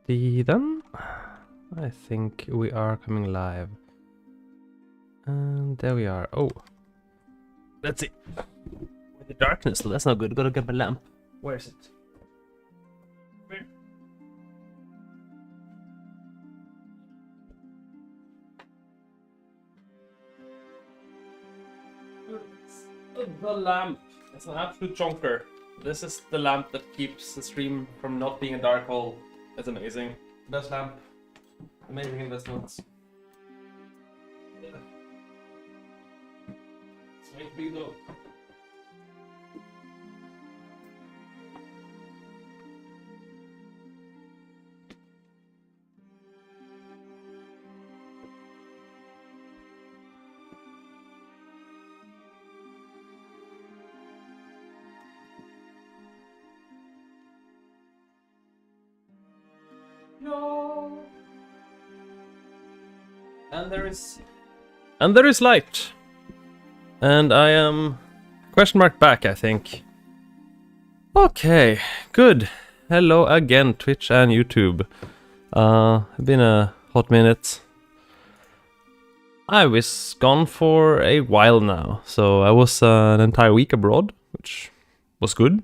Alrighty then. I think we are coming live. And there we are. Oh. Let's see. With the darkness, so that's not good. Gotta get my lamp. Where is it? Where? The lamp. It's an absolute chonker. This is the lamp that keeps the stream from not being a dark hole. It's amazing. Best lamp. Amazing investments. Sweet big though. No. And there is light. And I am question mark back, I think. Okay, good. Hello again, Twitch and YouTube. Been a hot minute. I was gone for a while now, so I was an entire week abroad, which was good.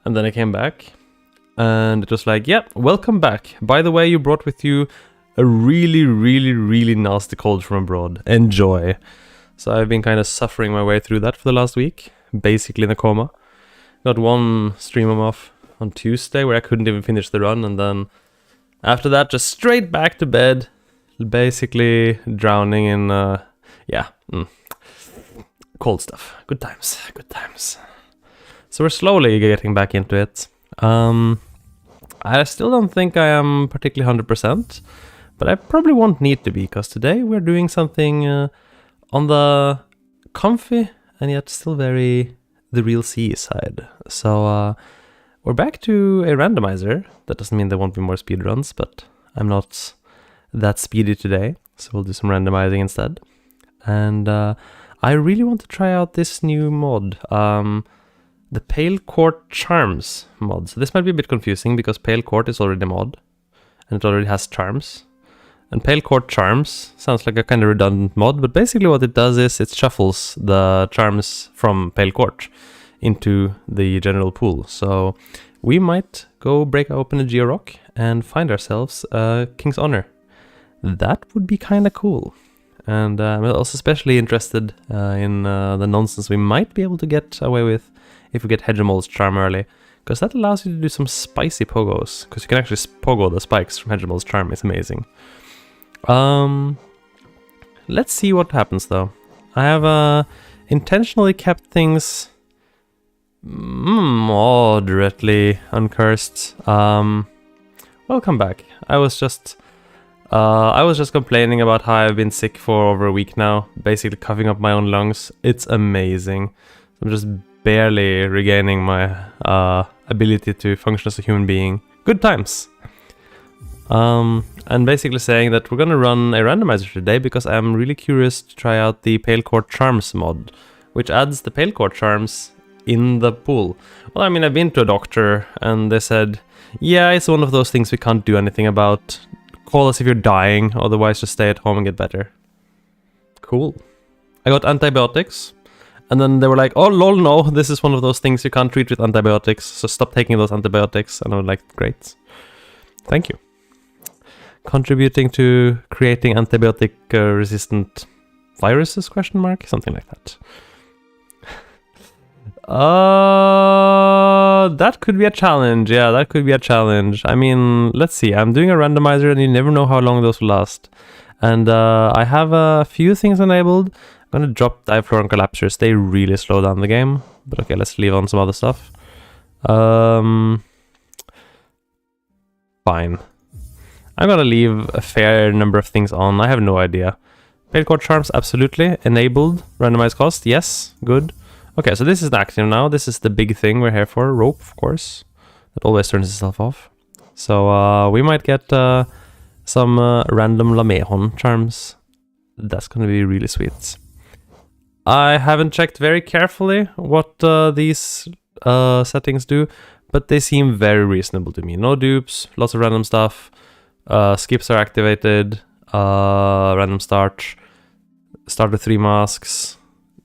And then I came back. And it was like, yep, welcome back. By the way, you brought with you a really nasty cold from abroad. Enjoy. So I've been kind of suffering my way through that for the last week. Basically in a coma. Got one stream off on Tuesday where I couldn't even finish the run. And then after that, just straight back to bed. Basically drowning in, cold stuff. Good times, good times. So we're slowly getting back into it. I still don't think I am particularly 100%, but I probably won't need to be, because today we're doing something on the comfy and yet still very the real C side. So we're back to a randomizer. That doesn't mean there won't be more speedruns, but I'm not that speedy today, so we'll do some randomizing instead. And I really want to try out this new mod. The Pale Court CHARMS mod. So this might be a bit confusing because Pale Court is already a mod and it already has charms. And Pale Court CHARMS sounds like a kind of redundant mod, but basically what it does is it shuffles the charms from Pale Court into the general pool. So we might go break open a Geo-Rock and find ourselves a King's Honor. That would be kind of cool. And I'm also especially interested in the nonsense we might be able to get away with if we get Hegemon's charm early, because that allows you to do some spicy pogos, because you can actually pogo the spikes from Hegemon's charm. It's amazing. Let's see what happens though. I have intentionally kept things moderately uncursed. Welcome back. I was just complaining about how I've been sick for over a week now, basically coughing up my own lungs. It's amazing. I'm just barely regaining my ability to function as a human being. Good times. And basically saying that we're gonna run a randomizer today because I'm really curious to try out the Pale Court CHARMS mod, which adds the Pale Court charms in the pool. Well, I mean, I've been to a doctor and they said, yeah, it's one of those things we can't do anything about. Call us if you're dying, otherwise just stay at home and get better. Cool. I got antibiotics. And then they were like, oh lol, no, this is one of those things you can't treat with antibiotics, so stop taking those antibiotics. And I was like, great. Thank you. Contributing to creating antibiotic resistant viruses, question mark? Something like that. That could be a challenge. Yeah, that could be a challenge. I mean, let's see. I'm doing a randomizer and you never know how long those will last. And I have a few things enabled. I'm gonna drop Dive Floor and Collapsers. They really slow down the game. But okay, let's leave on some other stuff. Fine. I'm gonna leave a fair number of things on. I have no idea. Pale Court Charms, absolutely. Enabled. Randomized cost, yes. Good. Okay, so this is active now. This is the big thing we're here for. Rope, of course. That always turns itself off. So we might get some random Lamehon charms. That's gonna be really sweet. I haven't checked very carefully what these settings do, but they seem very reasonable to me. No dupes, lots of random stuff, skips are activated, random start with 3 masks,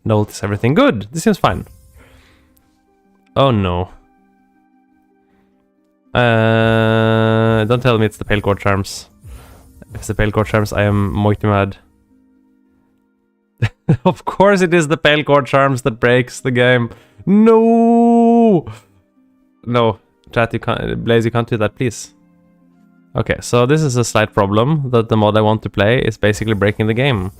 notice everything. Good, this seems fine. Oh no. Don't tell me it's the Pale Court Charms. If it's the Pale Court Charms, I am moity mad. Of course it is the Pale Court Charms that breaks the game. No! No, chat, you can't, Blaze, you can't do that, please. Okay, so this is a slight problem, that the mod I want to play is basically breaking the game.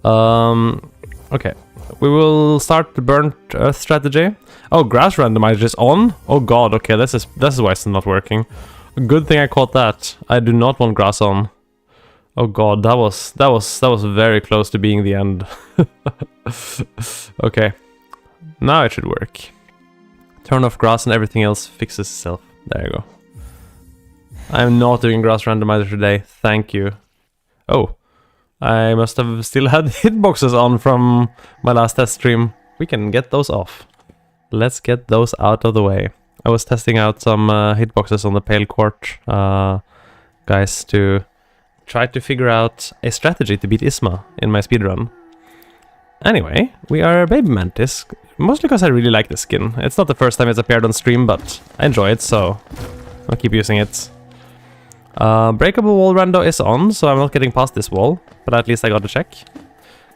Okay, we will start the Burnt Earth strategy. Oh, Grass Randomizer is on? Oh god, okay, this is why it's not working. Good thing I caught that. I do not want grass on. Oh god, that was very close to being the end. Okay, now it should work. Turn off grass and everything else fixes itself. There you go. I am not doing Grass Randomizer today, thank you. Oh, I must have still had hitboxes on from my last test stream. We can get those off. Let's get those out of the way. I was testing out some hitboxes on the Pale Court guys to try to figure out a strategy to beat Isma in my speedrun. Anyway, we are Baby Mantis, mostly because I really like the skin. It's not the first time it's appeared on stream, but I enjoy it, so I'll keep using it. Breakable wall rando is on, so I'm not getting past this wall, but at least I got to check.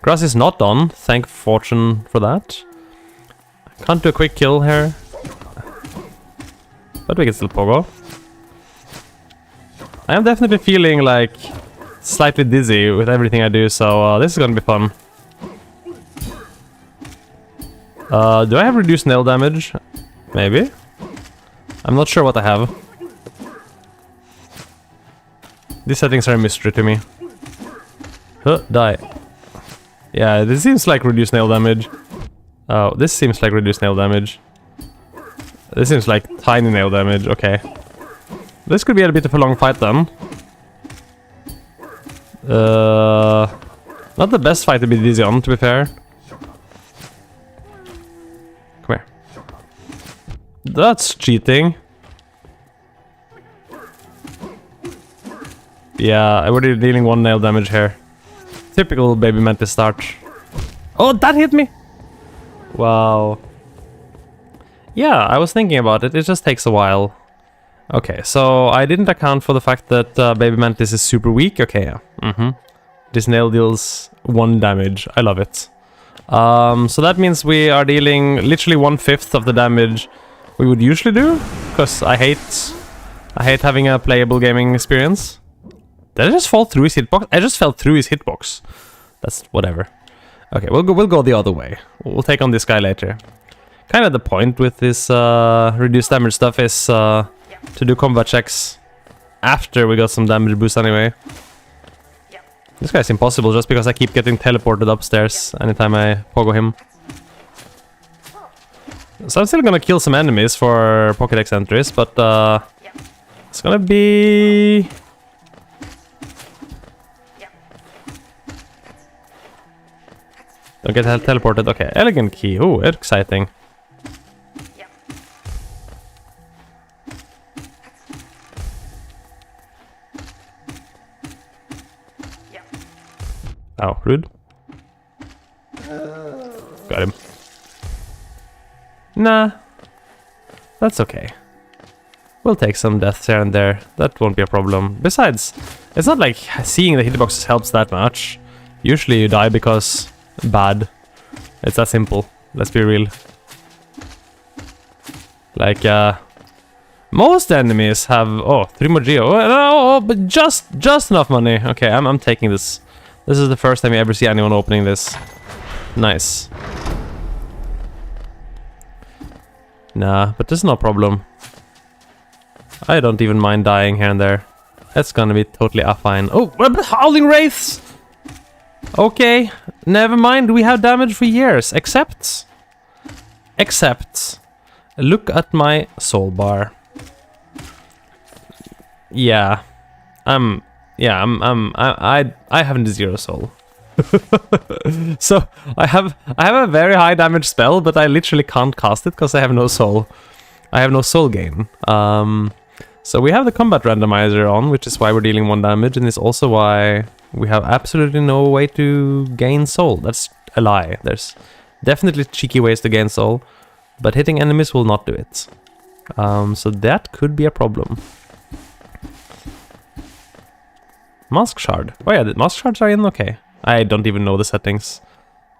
Grass is not on, thank fortune for that. Can't do a quick kill here, but we can still pogo. I am definitely feeling like slightly dizzy with everything I do, so this is gonna be fun. Do I have reduced nail damage? Maybe. I'm not sure what I have. These settings are a mystery to me. Die. Yeah, this seems like reduced nail damage. Oh, this seems like reduced nail damage. This seems like tiny nail damage, okay. This could be a bit of a long fight then. Not the best fight to be dizzy on, to be fair. Come here. That's cheating. Yeah, we're dealing 1 nail damage here. Typical Baby Mantis start. Oh, that hit me! Wow. Yeah, I was thinking about it. It just takes a while. Okay, so I didn't account for the fact that Baby Mantis is super weak. Okay, yeah. This nail deals 1 damage. I love it. So that means we are dealing literally 1/5 of the damage we would usually do, because I hate having a playable gaming experience. Did I just fall through his hitbox? I just fell through his hitbox. That's whatever. Okay, we'll go the other way. We'll take on this guy later. Kind of the point with this reduced damage stuff is to do combat checks after we got some damage boost anyway. This guy's impossible just because I keep getting teleported upstairs anytime I pogo him. So I'm still gonna kill some enemies for Pokédex entries, but it's gonna be... Don't get teleported. Okay, elegant key. Oh, exciting. Oh, rude. Got him. Nah. That's okay. We'll take some deaths here and there. That won't be a problem. Besides, it's not like seeing the hitboxes helps that much. Usually you die because... bad. It's that simple. Let's be real. Like, most enemies have... Oh, 3 more geo. Oh, but just enough money. Okay, I'm taking this. This is the first time you ever see anyone opening this. Nice. Nah, but this is no problem. I don't even mind dying here and there. It's gonna be totally fine. Oh, Howling Wraiths! Okay, never mind, we have damage for years, except, look at my soul bar. Yeah, I haven't 0 soul. So, I have a very high damage spell, but I literally can't cast it because I have no soul. I have no soul gain. So we have the combat randomizer on, which is why we're dealing 1 damage, and it's also why we have absolutely no way to gain soul. That's a lie. There's definitely cheeky ways to gain soul, but hitting enemies will not do it. So that could be a problem. Mask shard. Oh yeah, the mask shards are in, okay. I don't even know the settings.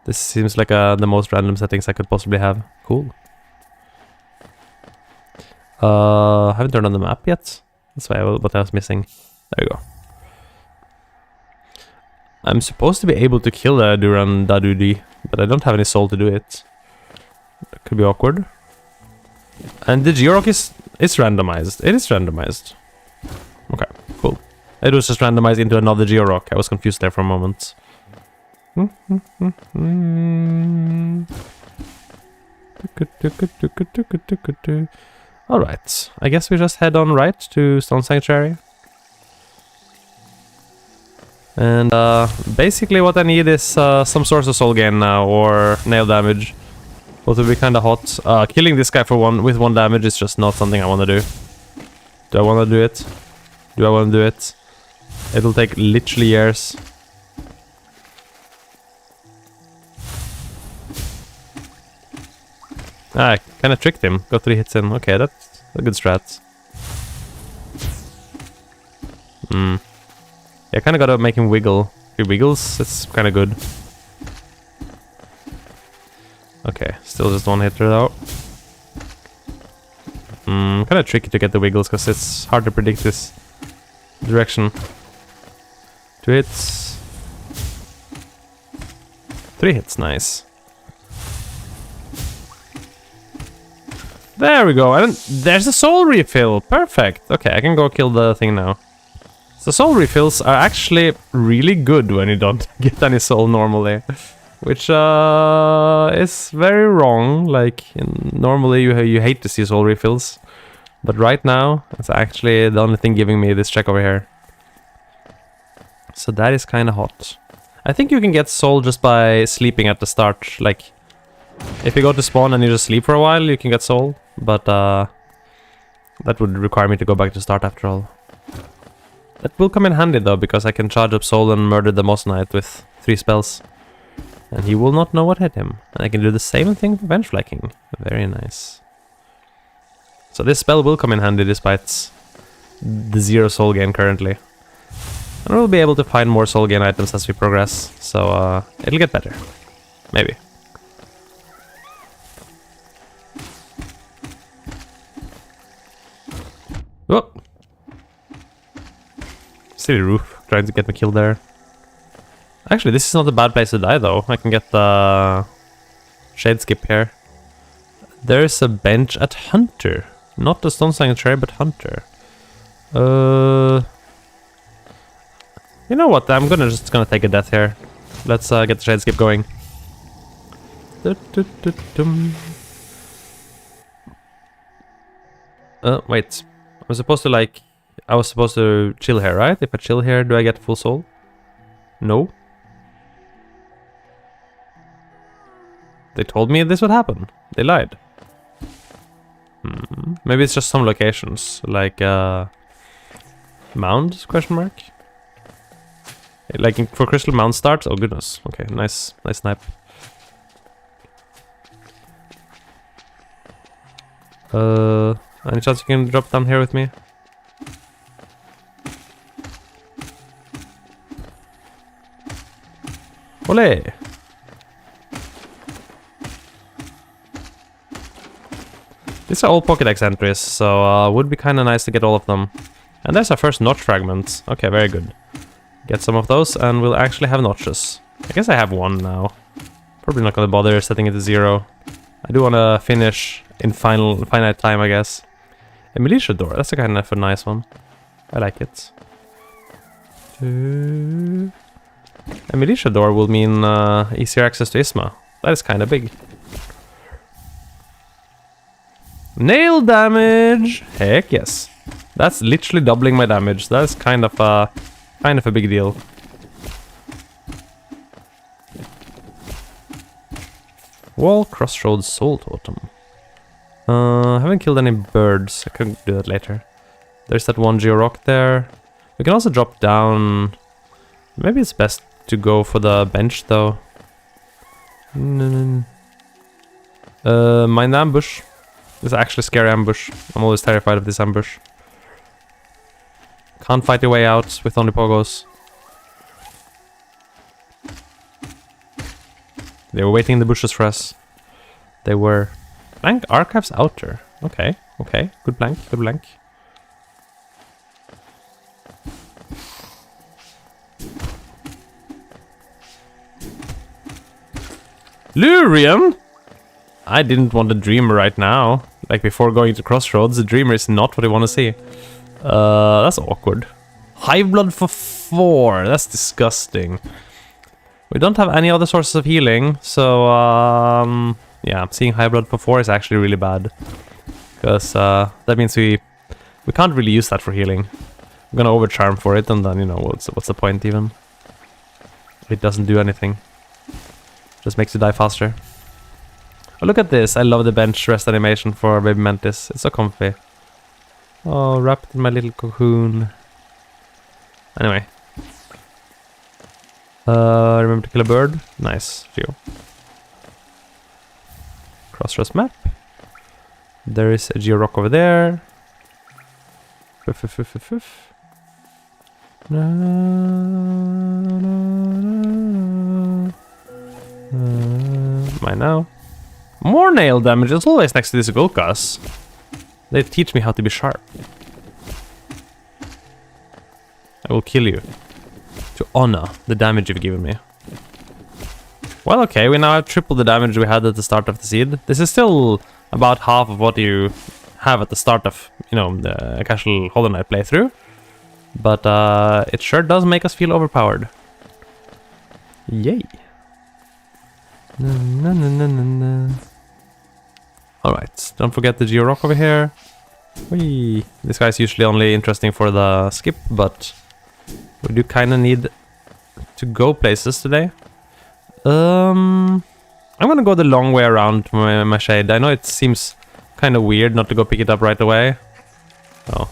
This seems like the most random settings I could possibly have. Cool. Haven't turned on the map yet. That's why what I was missing. There you go. I'm supposed to be able to kill the Duran Dadudi, but I don't have any soul to do it. That could be awkward. And the Georock is randomized. It is randomized. Okay, cool. It was just randomized into another Georock. I was confused there for a moment. Alright, I guess we just head on right to Stone Sanctuary. And basically what I need is some source of soul gain now, or nail damage. Both would be kinda hot. Killing this guy with 1 damage is just not something I wanna do. Do I wanna do it? Do I wanna do it? It'll take literally years. I kinda tricked him. Got 3 hits in. Okay, that's a good strat. Yeah, kinda gotta make him wiggle. If he wiggles, it's kinda good. Okay, still just 1 hitter though. Kinda tricky to get the wiggles because it's hard to predict this direction. 2 hits. 3 hits, nice. There we go, and there's a soul refill, perfect. Okay, I can go kill the thing now. So soul refills are actually really good when you don't get any soul normally. Which is very wrong, like normally you hate to see soul refills. But right now, it's actually the only thing giving me this check over here. So that is kinda hot. I think you can get soul just by sleeping at the start, like... If you go to spawn and you just sleep for a while, you can get soul. But that would require me to go back to start after all. That will come in handy though, because I can charge up soul and murder the Moss Knight with 3 spells. And he will not know what hit him. And I can do the same thing for Venge Flanking. Very nice. So this spell will come in handy despite the 0 soul gain currently. And we'll be able to find more soul gain items as we progress. So it'll get better. Maybe. Oh! Silly roof, trying to get me killed there. Actually, this is not a bad place to die though. I can get the Shade Skip here. There's a bench at Hunter. Not the Stone Sanctuary, but Hunter. You know what? I'm just gonna take a death here. Let's get the Shade Skip going. Wait. I'm supposed to like... I was supposed to chill here, right? If I chill here, do I get full soul? No. They told me this would happen. They lied. Maybe it's just some locations, like Mound? Question mark. Like for Crystal Mound starts. Oh goodness. Okay, nice snipe. Any chance you can drop down here with me? Ole! These are all Pokédex entries, so would be kind of nice to get all of them. And there's our first notch fragment. Okay, very good. Get some of those, and we'll actually have notches. I guess I have 1 now. Probably not gonna bother setting it to 0. I do want to finish in finite time, I guess. A militia door, that's a kind of a nice one. I like it. A militia door will mean easier access to Isma. That is kind of big. Nail damage! Heck yes. That's literally doubling my damage. That is kind of a big deal. Wall Crossroads Soul Totem. Haven't killed any birds. I can do that later. There's that one geo rock there. We can also drop down. Maybe it's best to go for the bench though. Mind the ambush. It's actually a scary ambush. I'm always terrified of this ambush. Can't fight your way out with only poggos. They were waiting in the bushes for us. They were. Blank Archives Outer. Okay, okay. Good blank, good blank. Lurian? I didn't want a dreamer right now. Like before going to Crossroads, the dreamer is not what I want to see. That's awkward. Hive blood for 4. That's disgusting. We don't have any other sources of healing, so yeah, seeing high blood for 4 is actually really bad. Because that means we can't really use that for healing. I'm gonna overcharm for it, and then, you know, what's the point even? It doesn't do anything. Just makes you die faster. Oh, look at this. I love the bench rest animation for Baby Mantis. It's so comfy. Oh, wrapped in my little cocoon. Anyway. Remember to kill a bird? Nice. Geo. Crossroads map. There is a geo rock over there. Mine now. More nail damage is always next to these Gulkas. They teach me how to be sharp. I will kill you. To honor the damage you've given me. Well, okay, we now have triple the damage we had at the start of the seed. This is still about half of what you have at the start of, you know, the casual Hollow Knight playthrough. But it sure does make us feel overpowered. Yay. Alright, don't forget the geo rock over here. Whee. This guy's usually only interesting for the skip, but we do kind of need to go places today. I'm gonna go the long way around my shade. I know it seems kind of weird not to go pick it up right away. Oh.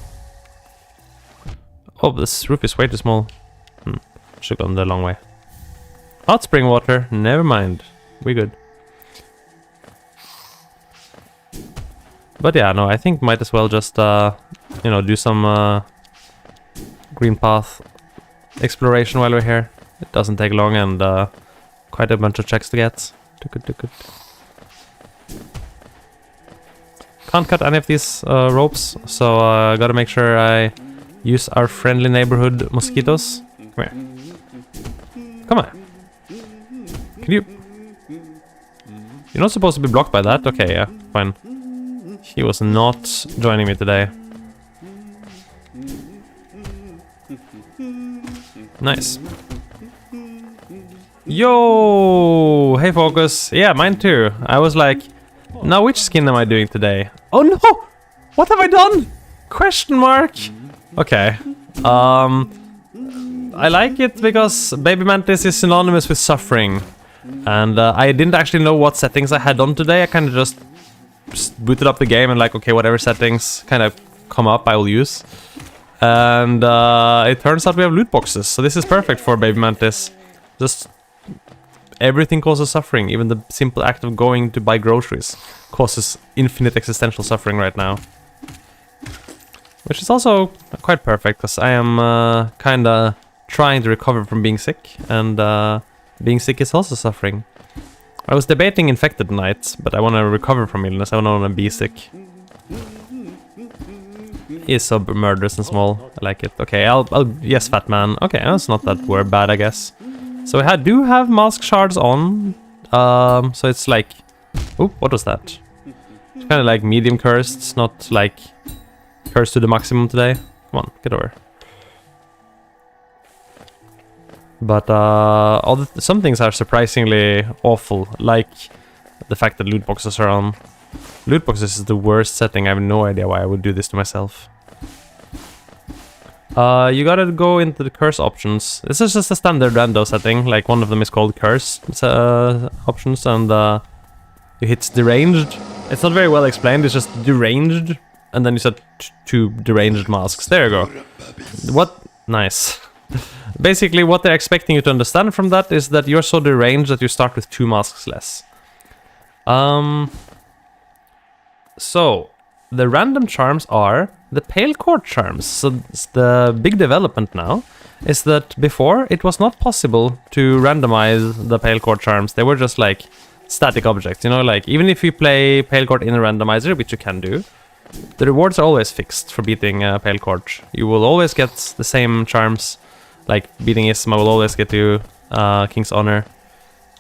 Oh, this roof is way too small. Should have gone the long way. Hot spring water. Never mind. We're good. But yeah, no, I think might as well just, you know, do some green path exploration while we're here. It doesn't take long, and quite a bunch of checks to get. Can't cut any of these ropes, so gotta make sure I use our friendly neighborhood mosquitoes. Come here. Come on. Can you... You're not supposed to be blocked by that? Okay, yeah, fine. He was not joining me today. Nice. Yo! Hey, Focus. Yeah, mine too. I was like, now which skin am I doing today? Oh no! What have I done? Question mark? Okay. I like it because Baby Mantis is synonymous with suffering. And I didn't actually know what settings I had on today. I kind of just booted up the game and like, okay, whatever settings kind of come up, I will use. And it turns out we have loot boxes, so this is perfect for Baby Mantis. Just everything causes suffering. Even the simple act of going to buy groceries causes infinite existential suffering right now. Which is also quite perfect, because I am kind of trying to recover from being sick, and being sick is also suffering. I was debating infected nights, but I want to recover from illness. I don't want to be sick. He is so murderous and small. I like it. Okay, I'll yes, fat man. Okay, that's not that word bad, I guess. So I do have mask shards on. So it's like, oop, what was that? It's kind of like medium cursed. It's not like cursed to the maximum today. Come on, get over. But some things are surprisingly awful, like the fact that loot boxes are on. Loot boxes is the worst setting. I have no idea why I would do this to myself. You gotta go into the curse options. This is just a standard rando setting. Like, one of them is called curse options, and you hit deranged, It's not very well explained, it's just deranged, and then you said two deranged masks. There you go. What? Nice. Basically, what they're expecting you to understand from that is that you're so deranged that you start with 2 masks less. So, the random charms are the Pale Court charms. So, the big development now is that before it was not possible to randomize the Pale Court charms. They were just like static objects, you know, like even if you play Pale Court in a randomizer, which you can do, the rewards are always fixed for beating Pale Court. You will always get the same charms, like beating Isma will always get you King's Honor,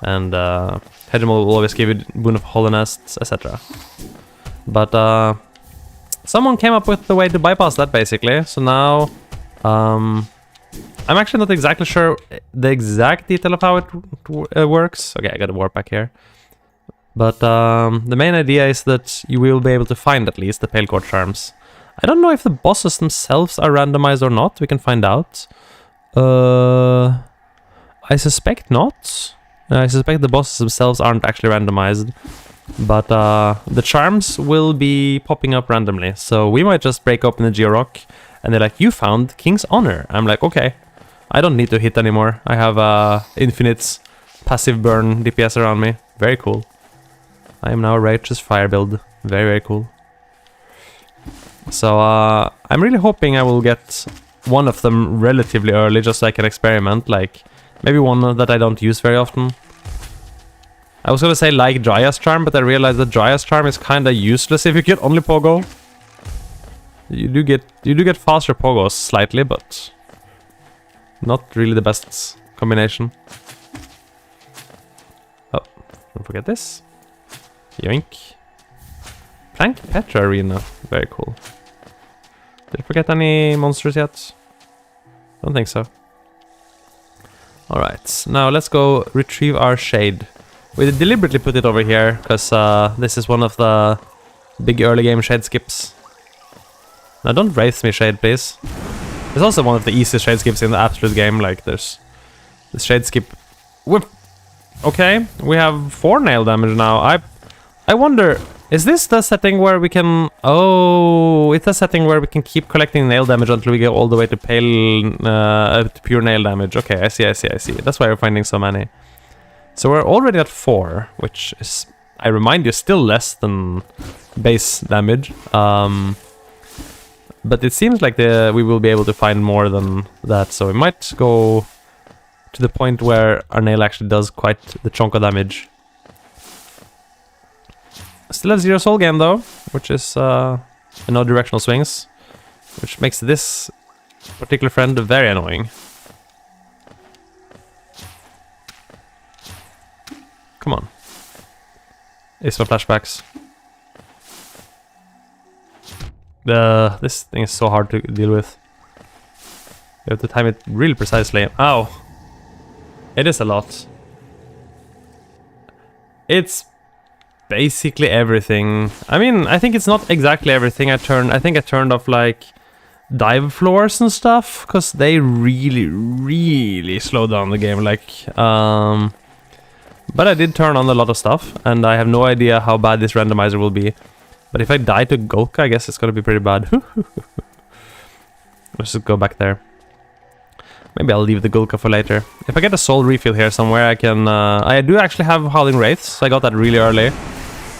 and Hegemon will always give you Boon of Hallownest, etc. But someone came up with the way to bypass that, basically. So now I'm actually not exactly sure the exact detail of how it works. Okay, I got a warp back here. But the main idea is that you will be able to find at least the Pale Court charms. I don't know if the bosses themselves are randomized or not. We can find out. I suspect not. I suspect the bosses themselves aren't actually randomized. But the charms will be popping up randomly. So we might just break open the Georock and they're like, you found King's Honor. I'm like, okay. I don't need to hit anymore. I have infinite passive burn DPS around me. Very cool. I am now a righteous fire build. Very, very cool. So I'm really hoping I will get one of them relatively early, just so I can experiment. Like, maybe one that I don't use very often. I was gonna say like Dryas Charm, but I realized that Dryas Charm is kinda useless if you get only Pogo. You do get faster Pogos slightly, but not really the best combination. Oh, don't forget this. Yoink. Plank Petra Arena. Very cool. Did I forget any monsters yet? Don't think so. Alright, now let's go retrieve our shade. We deliberately put it over here, because this is one of the big early game shade skips. Now don't wraith me, shade, please. It's also one of the easiest shade skips in the absolute game. Like, there's this shade skip. Whip. Okay, we have 4 nail damage now. I wonder, is this the setting where we can... Oh, it's a setting where we can keep collecting nail damage until we get all the way to to pure nail damage. Okay, I see. That's why we're finding so many. So we're already at 4, which is, I remind you, still less than base damage. But it seems like we will be able to find more than that, so we might go to the point where our nail actually does quite the chunk of damage. Still have 0 soul gain though, which is no directional swings, which makes this particular friend very annoying. Come on. Isma flashbacks. This thing is so hard to deal with. You have to time it really precisely. Ow! It is a lot. It's basically everything. I mean, I think it's not exactly everything. I think I turned off like dive floors and stuff, because they really slow down the game. Like, but I did turn on a lot of stuff, and I have no idea how bad this randomizer will be. But if I die to Golka, I guess it's gonna be pretty bad. Let's just go back there. Maybe I'll leave the Golka for later. If I get a soul refill here somewhere, I can... I do actually have Howling Wraiths, so I got that really early.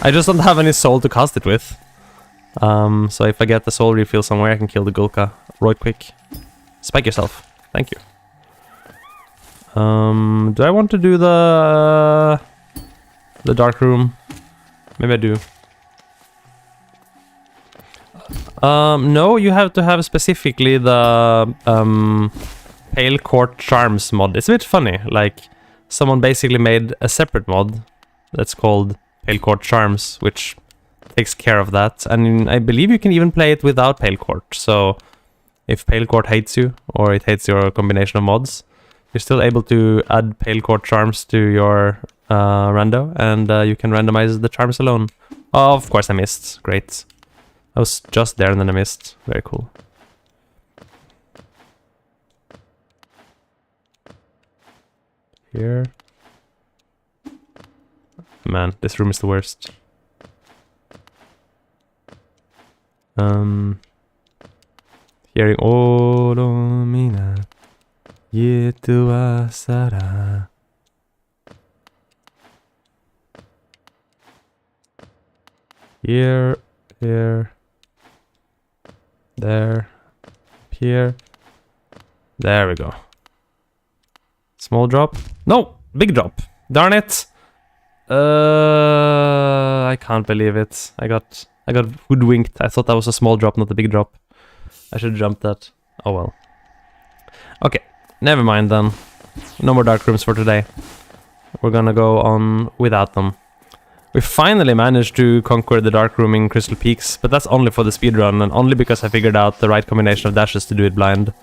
I just don't have any soul to cast it with. So if I get the soul refill somewhere, I can kill the Golka right quick. Spike yourself. Thank you. Do I want to do the dark room? Maybe I do. No, you have to have specifically the Pale Court Charms mod. It's a bit funny, like someone basically made a separate mod that's called Pale Court Charms, which takes care of that. And I believe you can even play it without Pale Court. So if Pale Court hates you, or it hates your combination of mods, you're still able to add Pale Court Charms to your rando, and you can randomize the charms alone. Oh, of course I missed. Great. I was just there and then I missed. Very cool. Here. Man, this room is the worst. Hearing Odomina Yetua Sara. Here, there, here. There we go. Small drop. No! Big drop. Darn it! I can't believe it. I got hoodwinked. I thought that was a small drop, not a big drop. I should jump that. Oh well. Okay, never mind then. No more dark rooms for today. We're gonna go on without them. We finally managed to conquer the dark room in Crystal Peaks, but that's only for the speedrun and only because I figured out the right combination of dashes to do it blind.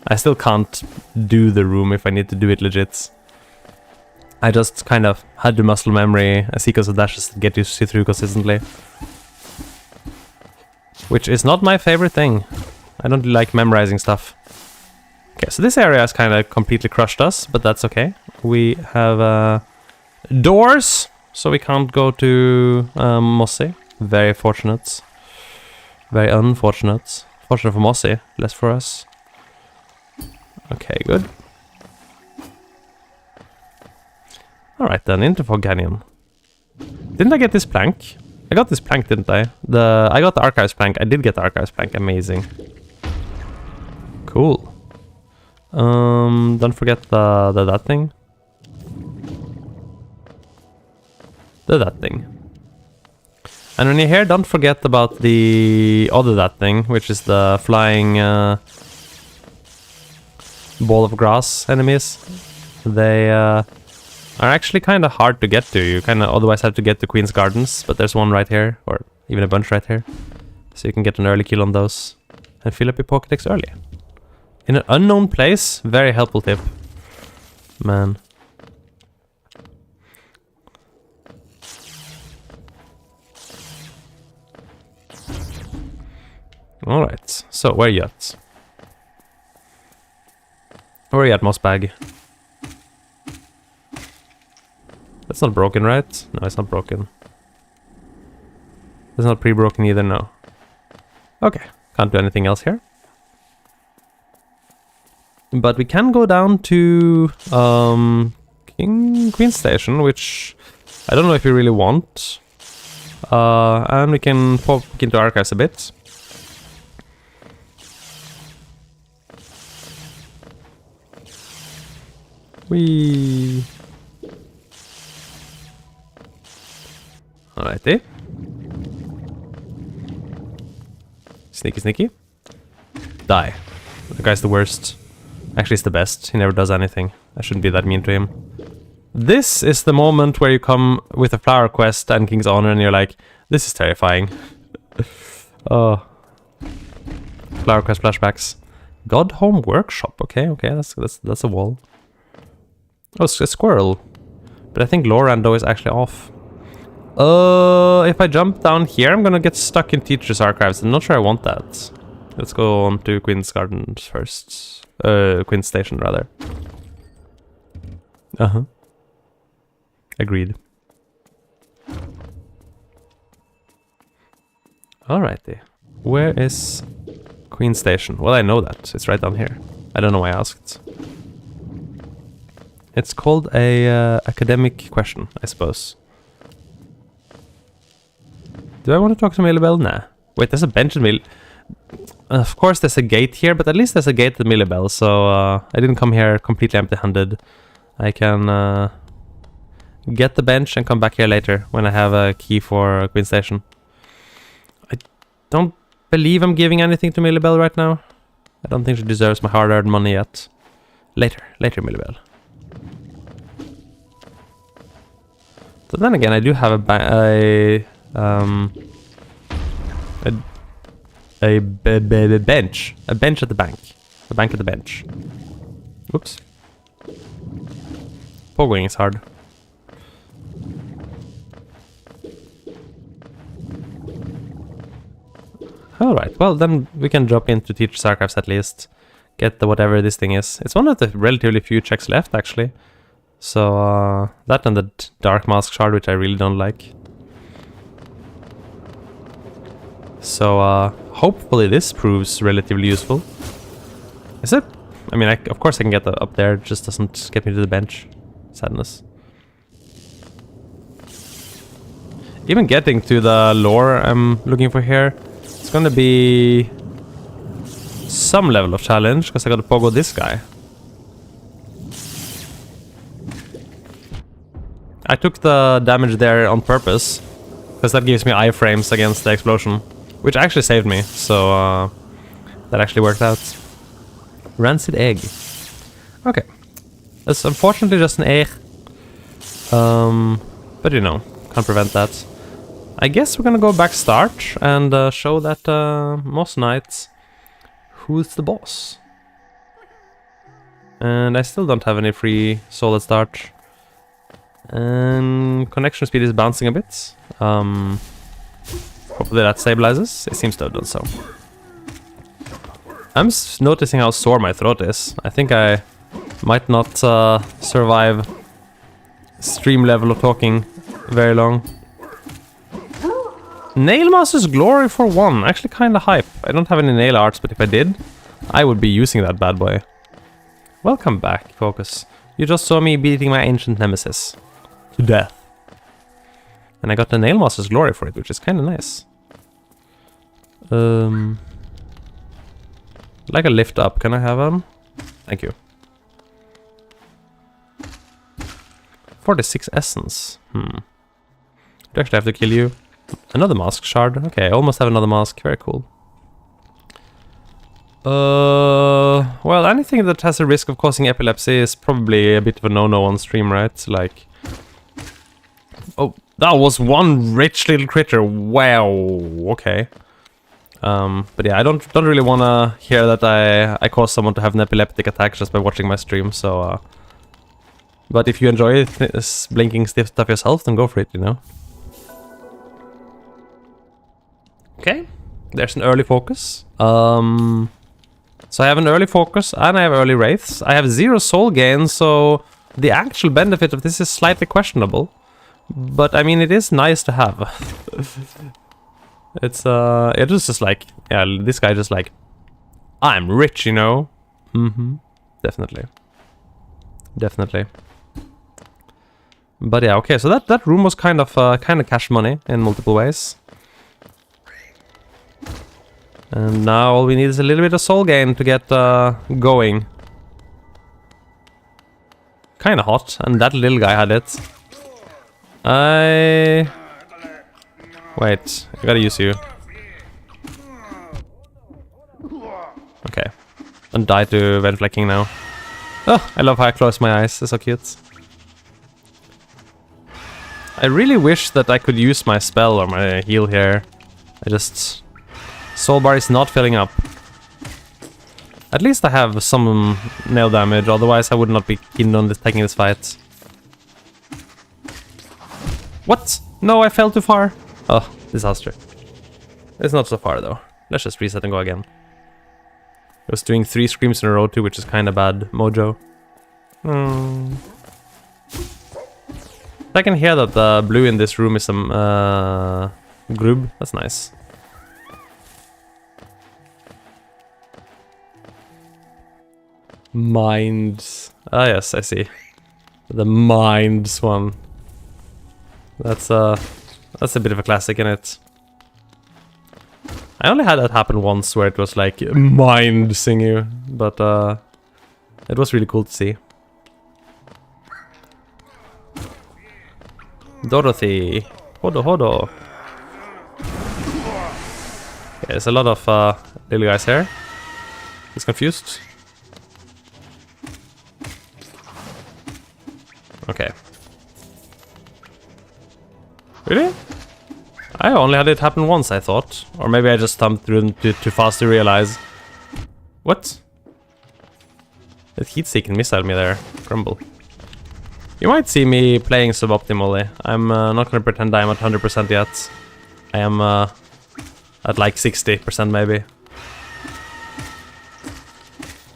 I still can't do the room if I need to do it legit. I just kind of had the muscle memory a sequence of dashes to get you to see through consistently. Which is not my favorite thing. I don't like memorizing stuff. Okay, so this area has kind of completely crushed us, but that's okay. We have doors, so we can't go to Mossy. Very fortunate. Very unfortunate. Fortunate for Mossy, less for us. Okay, good. Alright then, into Fog Canyon. Didn't I get this plank? I got this plank, didn't I? I got the Archives plank. I did get the Archives plank. Amazing. Cool. Don't forget that thing. That thing. And when you're here, don't forget about the other that thing, which is the flying ball of grass enemies. They are actually kind of hard to get to. You kind of otherwise have to get to Queen's Gardens, but there's one right here, or even a bunch right here. So you can get an early kill on those and fill up your Pokédex early. In an unknown place, very helpful tip. Man. Alright, so where are you at? Where are you at, Mossbag? That's not broken, right? No, it's not broken. It's not pre-broken either, no. Okay, can't do anything else here. But we can go down to Queen Station, which I don't know if we really want. And we can pop into Archives a bit. Whee! Alrighty. Sneaky, sneaky. Die. The guy's the worst. Actually, he's the best. He never does anything. I shouldn't be that mean to him. This is the moment where you come with a flower quest and King's Honor and you're like, this is terrifying. Oh. Flower quest flashbacks. God Home Workshop. Okay, that's a wall. Oh, it's a squirrel. But I think lore rando is actually off. If I jump down here, I'm gonna get stuck in Teacher's Archives. I'm not sure I want that. Let's go on to Queen's Gardens first. Queen's Station, rather. Uh-huh. Agreed. Alrighty. Where is Queen's Station? Well, I know that. It's right down here. I don't know why I asked. It's called a academic question, I suppose. Do I want to talk to Millibell? Nah. Wait, there's a bench at of course there's a gate here, but at least there's a gate at Millibell, so I didn't come here completely empty-handed. I can get the bench and come back here later when I have a key for Queen Station. I don't believe I'm giving anything to Millibell right now. I don't think she deserves my hard-earned money yet. Later, Millibell. So then again, I do have a bench. A bench at the bank. A bank at the bench. Oops. Pogoing is hard. Alright, well then we can drop into Teacher's Archives at least. Get the whatever this thing is. It's one of the relatively few checks left actually. So that and the Dark Mask Shard, which I really don't like. So hopefully this proves relatively useful. Is it? I mean, of course I can get up there, it just doesn't get me to the bench. Sadness. Even getting to the lore I'm looking for here, it's gonna be some level of challenge, because I gotta pogo this guy. I took the damage there on purpose, because that gives me iframes against the explosion, which actually saved me, so that actually worked out. Rancid egg. Okay. It's unfortunately just an egg. But you know, can't prevent that. I guess we're gonna go back start and show that Moss Knight who's the boss. And I still don't have any free soul at start. And connection speed is bouncing a bit. Hopefully that stabilizes. It seems to have done so. I'm noticing how sore my throat is. I think I might not survive stream level of talking very long. Nail Master's Glory for 1. Actually kind of hype. I don't have any nail arts, but if I did, I would be using that bad boy. Welcome back, Focus. You just saw me beating my ancient nemesis to death. And I got the Nail Master's Glory for it, which is kind of nice. Like a lift up. Can I have him? Thank you. 46 essence. Do I actually have to kill you? Another mask shard. Okay, I almost have another mask. Very cool. Well, anything that has a risk of causing epilepsy is probably a bit of a no-no on stream, right? Like... Oh, that was one rich little critter. Wow. Okay. But yeah, I don't really want to hear that I cause someone to have an epileptic attack just by watching my stream, so... But if you enjoy this blinking stiff stuff yourself, then go for it, you know? Okay, there's an early focus. So I have an early focus and I have early wraiths. I have 0 soul gain, so the actual benefit of this is slightly questionable. But I mean, it is nice to have. It was just like, yeah, this guy just like, I'm rich, you know? Definitely. Definitely. But yeah, okay, so that room was kind of cash money in multiple ways. And now all we need is a little bit of soul gain to get going. Kinda hot, and that little guy had it. Wait, I gotta use you. Okay. Don't die to vent flecking now. Oh, I love how I close my eyes, it's so cute. I really wish that I could use my spell or my heal here. Soul bar is not filling up. At least I have some nail damage, otherwise I would not be keen on taking this fight. What? No, I fell too far. Oh, disaster. It's not so far though. Let's just reset and go again. I was doing 3 screams in a row too, which is kind of bad mojo. I can hear that the blue in this room is some grub. That's nice. Minds. Ah yes, I see. The minds one. That's a bit of a classic, in it. I only had that happen once where it was like mind-sing you, but it was really cool to see. Dorothy. Hodo hodo. Okay, there's a lot of little guys here. He's confused. Okay. Really? I only had it happen once, I thought. Or maybe I just thumbed through too fast to realize. What? That heat-seeking missile me there. Grumble. You might see me playing suboptimally. I'm not gonna pretend I'm at 100% yet. I am at like 60% maybe.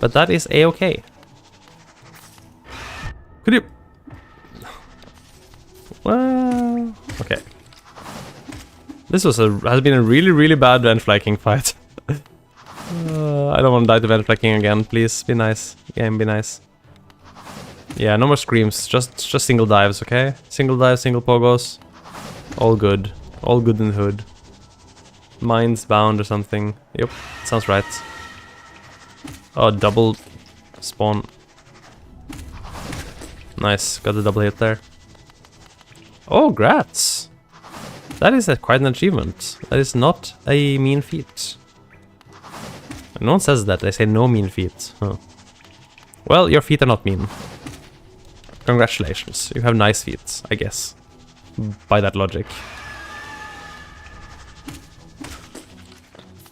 But that is a-okay. Could you... Well... Okay. This has been a really bad Vengefly King fight. I don't want to die to Vengefly King again. Please, be nice. Game, be nice. Yeah, no more screams. Just single dives, okay? Single dives, single pogos. All good. All good in the hood. Mind's bound or something. Yep, sounds right. Oh, double spawn. Nice, got the double hit there. Oh, grats! That is quite an achievement. That is not a mean feat. No one says that, they say no mean feat. Huh. Well, your feet are not mean. Congratulations, you have nice feet, I guess. By that logic.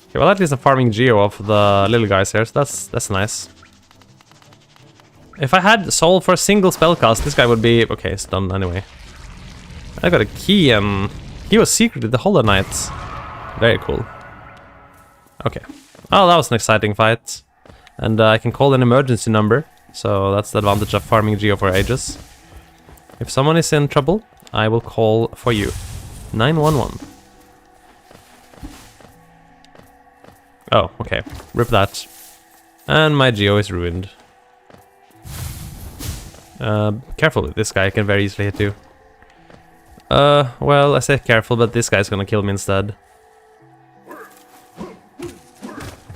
Okay, well at least I'm farming Geo off the little guys here, so that's nice. If I had soul for a single spellcast, this guy would be... Okay, it's done anyway. I got a key and... He was secretly the Hollow Knight. Very cool. Okay. Oh, that was an exciting fight. And I can call an emergency number. So that's the advantage of farming Geo for ages. If someone is in trouble, I will call for you. 911. Oh, okay. Rip that. And my Geo is ruined. Careful, this guy can very easily hit you. Well, I say careful, but this guy's gonna kill me instead.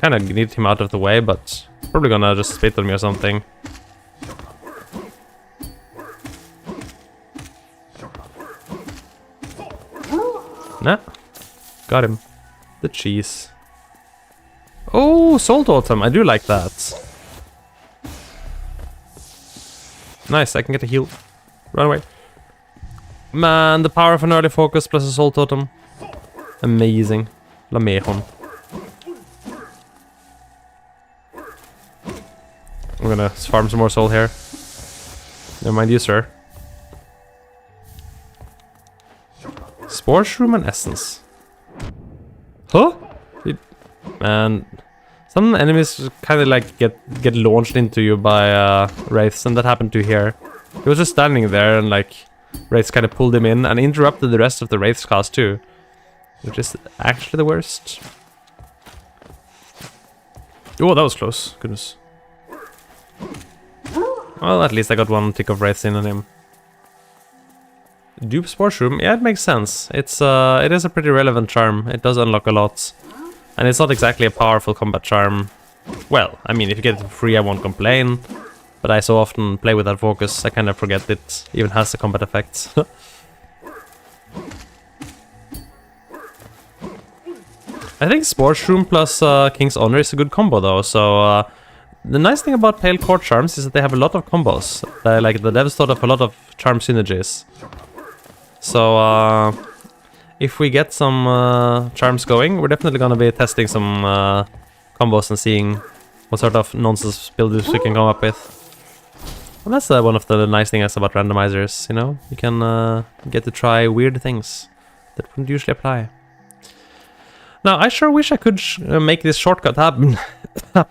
Kinda need him out of the way, but probably gonna just spit on me or something. Nah. Got him. The cheese. Oh, Soul Totem. I do like that. Nice, I can get a heal. Run away. Man, the power of an early focus plus a Soul Totem. Amazing. Lamehon. I'm gonna farm some more soul here. Never mind you, sir. Spore Shroom and Essence. Huh? Man, some enemies kind of like get launched into you by wraiths, and that happened to here. He was just standing there, and like wraiths kind of pulled him in and interrupted the rest of the wraith's cast too, which is actually the worst. Oh, that was close. Goodness. Well, at least I got one tick of wraiths in on him. Dupe Spore Shroom, yeah, it makes sense. It is a pretty relevant charm. It does unlock a lot. And it's not exactly a powerful combat charm. Well, I mean, if you get it for free, I won't complain. But I so often play with that focus, I kind of forget it even has the combat effects. I think Spore Shroom plus King's Honor is a good combo though, so... the nice thing about Pale Courtiers charms is that they have a lot of combos. Like, the devs thought of a lot of charm synergies. So, if we get some charms going, we're definitely gonna be testing some combos and seeing what sort of nonsense builds we can come up with. And that's one of the nice things about randomizers, you know? You can get to try weird things that wouldn't usually apply. Now, I sure wish I could make this shortcut happen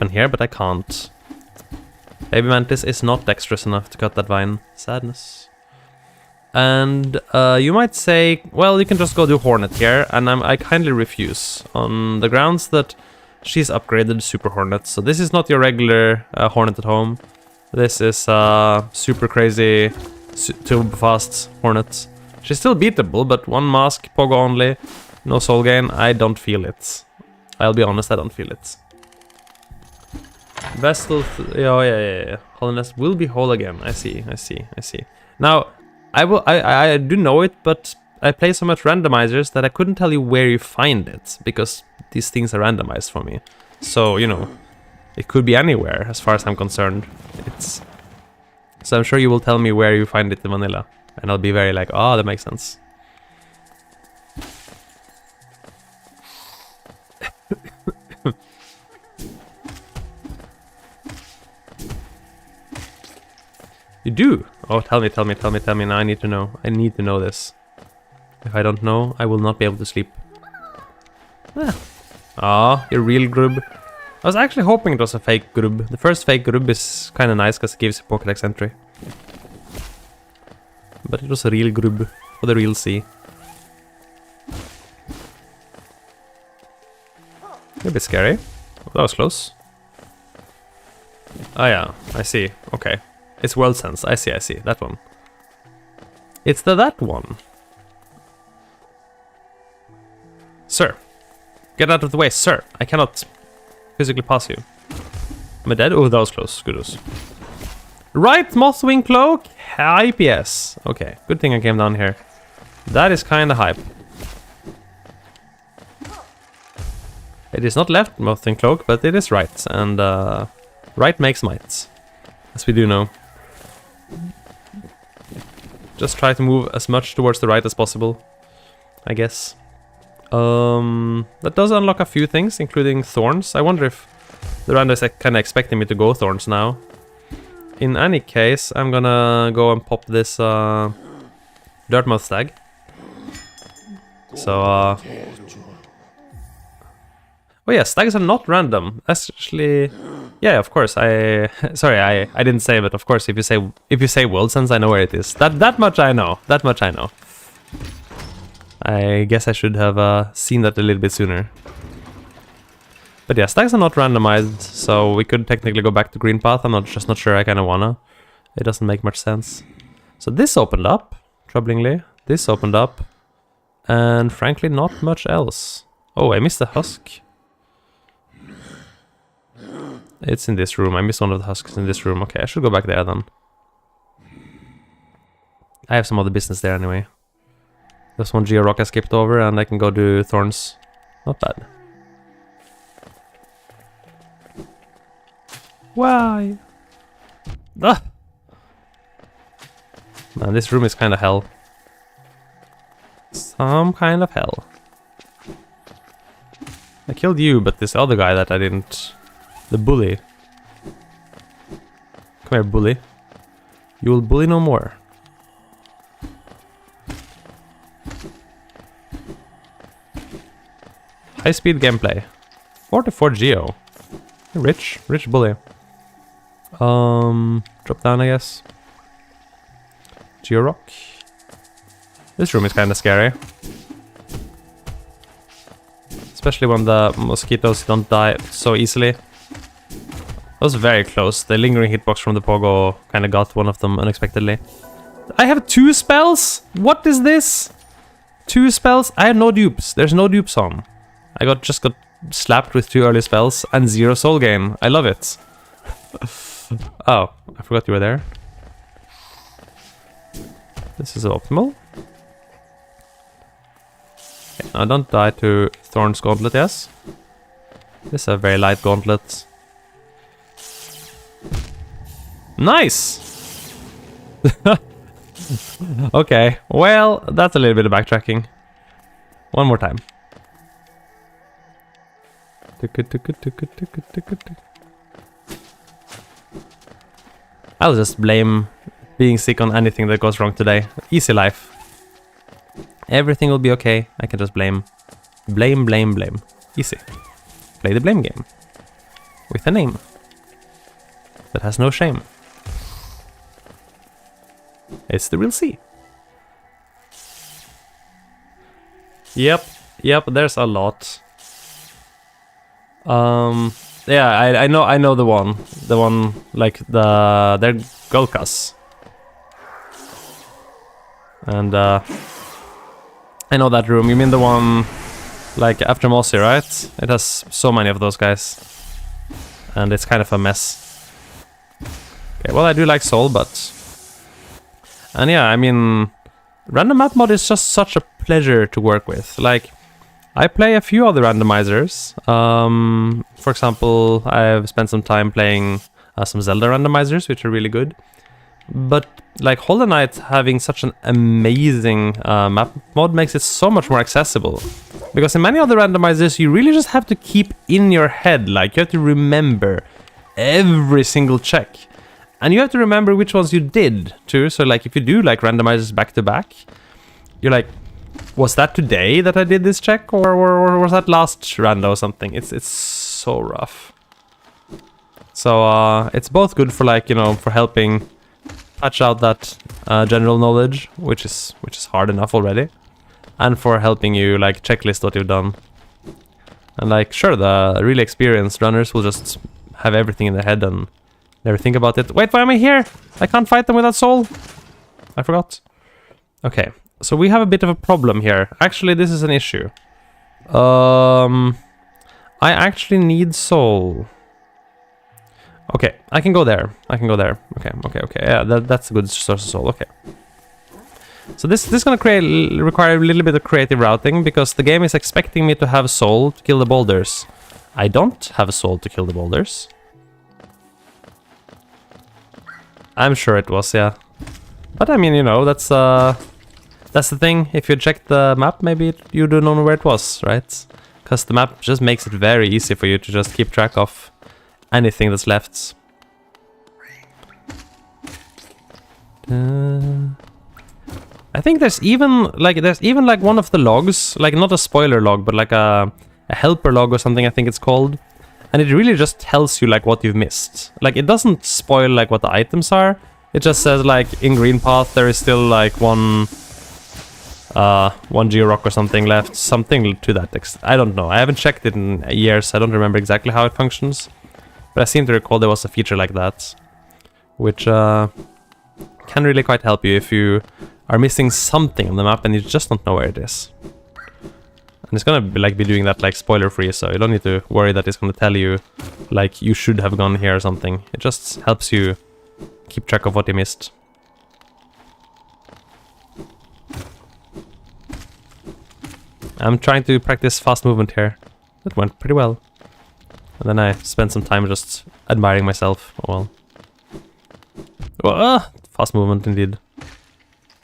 here, but I can't. Baby Mantis is not dexterous enough to cut that vine. Sadness. And you might say, well, you can just go do Hornet here, and I kindly refuse, on the grounds that she's upgraded Super Hornet. So this is not your regular Hornet at home. This is super crazy, too fast Hornet. She's still beatable, but one mask, Pogo only, no soul gain. I don't feel it. I'll be honest, I don't feel it. Vestal, yeah. Hallownest will be whole again. I see. Now, I do know it, but I play so much randomizers that I couldn't tell you where you find it, because these things are randomized for me. So, you know, it could be anywhere, as far as I'm concerned. So I'm sure you will tell me where you find it in vanilla, and I'll be very like, oh, that makes sense. You do? Oh, tell me. Now I need to know. I need to know this. If I don't know, I will not be able to sleep. Ah, your real grub. I was actually hoping it was a fake grub. The first fake grub is kind of nice because it gives you Pokédex entry. But it was a real grub for the real sea. A bit scary. That was close. Oh yeah, I see. Okay. It's World Sense. I see. That one. It's that one. Sir. Get out of the way, sir. I cannot physically pass you. Am I dead? Oh, that was close. Kudos. Right, Mothwing Cloak. Hype, yes. Okay, good thing I came down here. That is kind of hype. It is not left Mothwing Cloak, but it is right. And right makes might. As we do know. Just try to move as much towards the right as possible, I guess. That does unlock a few things, including thorns. I wonder if the rando is kind of expecting me to go thorns now. In any case, I'm gonna go and pop this Dirtmouth stag. So, oh yeah, stags are not random. Actually, yeah, of course. Sorry, I didn't say, but of course, if you say World Sense, I know where it is. That much I know. That much I know. I guess I should have seen that a little bit sooner. But yeah, stags are not randomized, so we could technically go back to green path. I'm just not sure I kind of wanna. It doesn't make much sense. So this opened up, troublingly. This opened up, and frankly, not much else. Oh, I missed the husk. It's in this room. I missed one of the husks in this room. Okay, I should go back there then. I have some other business there anyway. There's one Geo-Rock I skipped over, and I can go do thorns. Not bad. Why? Ah! Man, this room is kind of hell. Some kind of hell. I killed you, but this other guy that I didn't... The bully. Come here, bully. You will bully no more. High-speed gameplay. 44 Geo. Rich bully. Drop down, I guess. Geo-Rock. This room is kind of scary. Especially when the mosquitoes don't die so easily. That was very close. The lingering hitbox from the Pogo kind of got one of them unexpectedly. I have 2 spells? What is this? 2 spells? I have no dupes. There's no dupes on. I just got slapped with 2 early spells and 0 soul gain. I love it. Oh, I forgot you were there. This is optimal. Okay, now don't die to Thorn's Gauntlet, yes. This is a very light gauntlet. Nice! Okay, well, that's a little bit of backtracking. One more time. I'll just blame being sick on anything that goes wrong today. Easy life. Everything will be okay. I can just blame. Blame. Easy. Play the blame game. With a name that has no shame. It's the real C. Yep, there's a lot. Yeah, I know the one like they're Golkas. And I know that room. You mean the one like after Mossy, right? It has so many of those guys. And it's kind of a mess. Okay, well I do like Soul, but... And yeah, I mean... Random map mod is just such a pleasure to work with. Like, I play a few other randomizers. For example, I've spent some time playing some Zelda randomizers, which are really good. But like Hollow Knight having such an amazing map mod makes it so much more accessible. Because in many other randomizers, you really just have to keep in your head, like you have to remember every single check. And you have to remember which ones you did too. So like if you do like randomizers back to back, you're like, was that today that I did this check, or was that last rando or something? It's so rough. So it's both good for like, you know, for helping patch out that general knowledge, which is hard enough already, and for helping you like checklist what you've done. And like, sure, the really experienced runners will just have everything in their head and never think about it. Wait, why am I here? I can't fight them without soul. I forgot. Okay, so we have a bit of a problem here. Actually, this is an issue. I actually need soul. Okay, I can go there. I can go there. Okay. Yeah, that's a good source of soul. Okay. So this is gonna require a little bit of creative routing because the game is expecting me to have soul to kill the boulders. I don't have soul to kill the boulders. I'm sure it was, yeah. But I mean, you know, that's the thing. If you check the map, maybe you don't know where it was, right? Because the map just makes it very easy for you to just keep track of anything that's left. I think there's even like one of the logs, like not a spoiler log, but like a helper log or something, I think it's called. And it really just tells you like what you've missed. Like it doesn't spoil like what the items are. It just says like in green path there is still like one Geo-Rock or something left. Something to that extent. I don't know. I haven't checked it in years. I don't remember exactly how it functions. But I seem to recall there was a feature like that. Which can really quite help you if you are missing something on the map and you just don't know where it is. And it's gonna be doing that like spoiler free, so you don't need to worry that it's gonna tell you like you should have gone here or something. It just helps you keep track of what you missed. I'm trying to practice fast movement here. That went pretty well. And then I spent some time just admiring myself. Oh well. Fast movement indeed.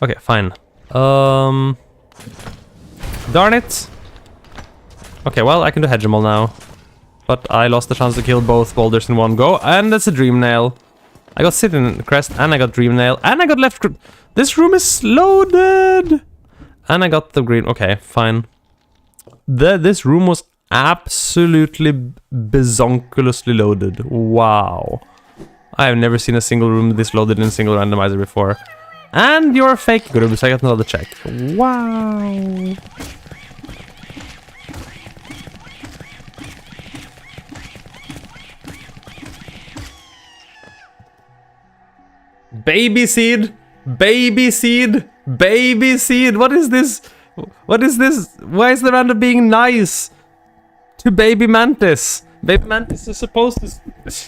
Okay, fine. Darn it! Okay, well, I can do Hegemol now. But I lost the chance to kill both boulders in one go, and that's a Dream Nail. I got Sitting Crest, and I got Dream Nail, and I got Left... This room is loaded! And I got the green... Okay, fine. This room was absolutely bazonkulously loaded. Wow. I have never seen a single room this loaded in a single randomizer before. And you're a fake group, so I got another check. Wow. Baby seed! Baby seed! Baby seed! What is this? What is this? Why is the random being nice to Baby Mantis? Baby Mantis is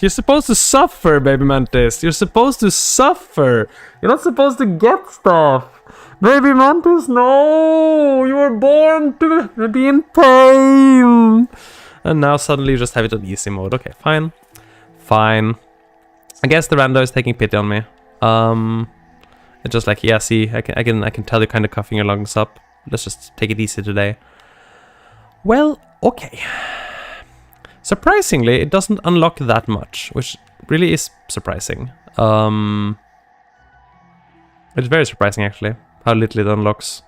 you're supposed to suffer, Baby Mantis. You're supposed to suffer. You're not supposed to get stuff. Baby Mantis, no! You were born to be in pain! And now suddenly you just have it on easy mode. Okay, fine. Fine. I guess the rando is taking pity on me. It's just like, yeah, see, I can tell you're kind of coughing your lungs up. Let's just take it easy today. Well, okay. Surprisingly, it doesn't unlock that much, which really is surprising. It's very surprising, actually, how little it unlocks.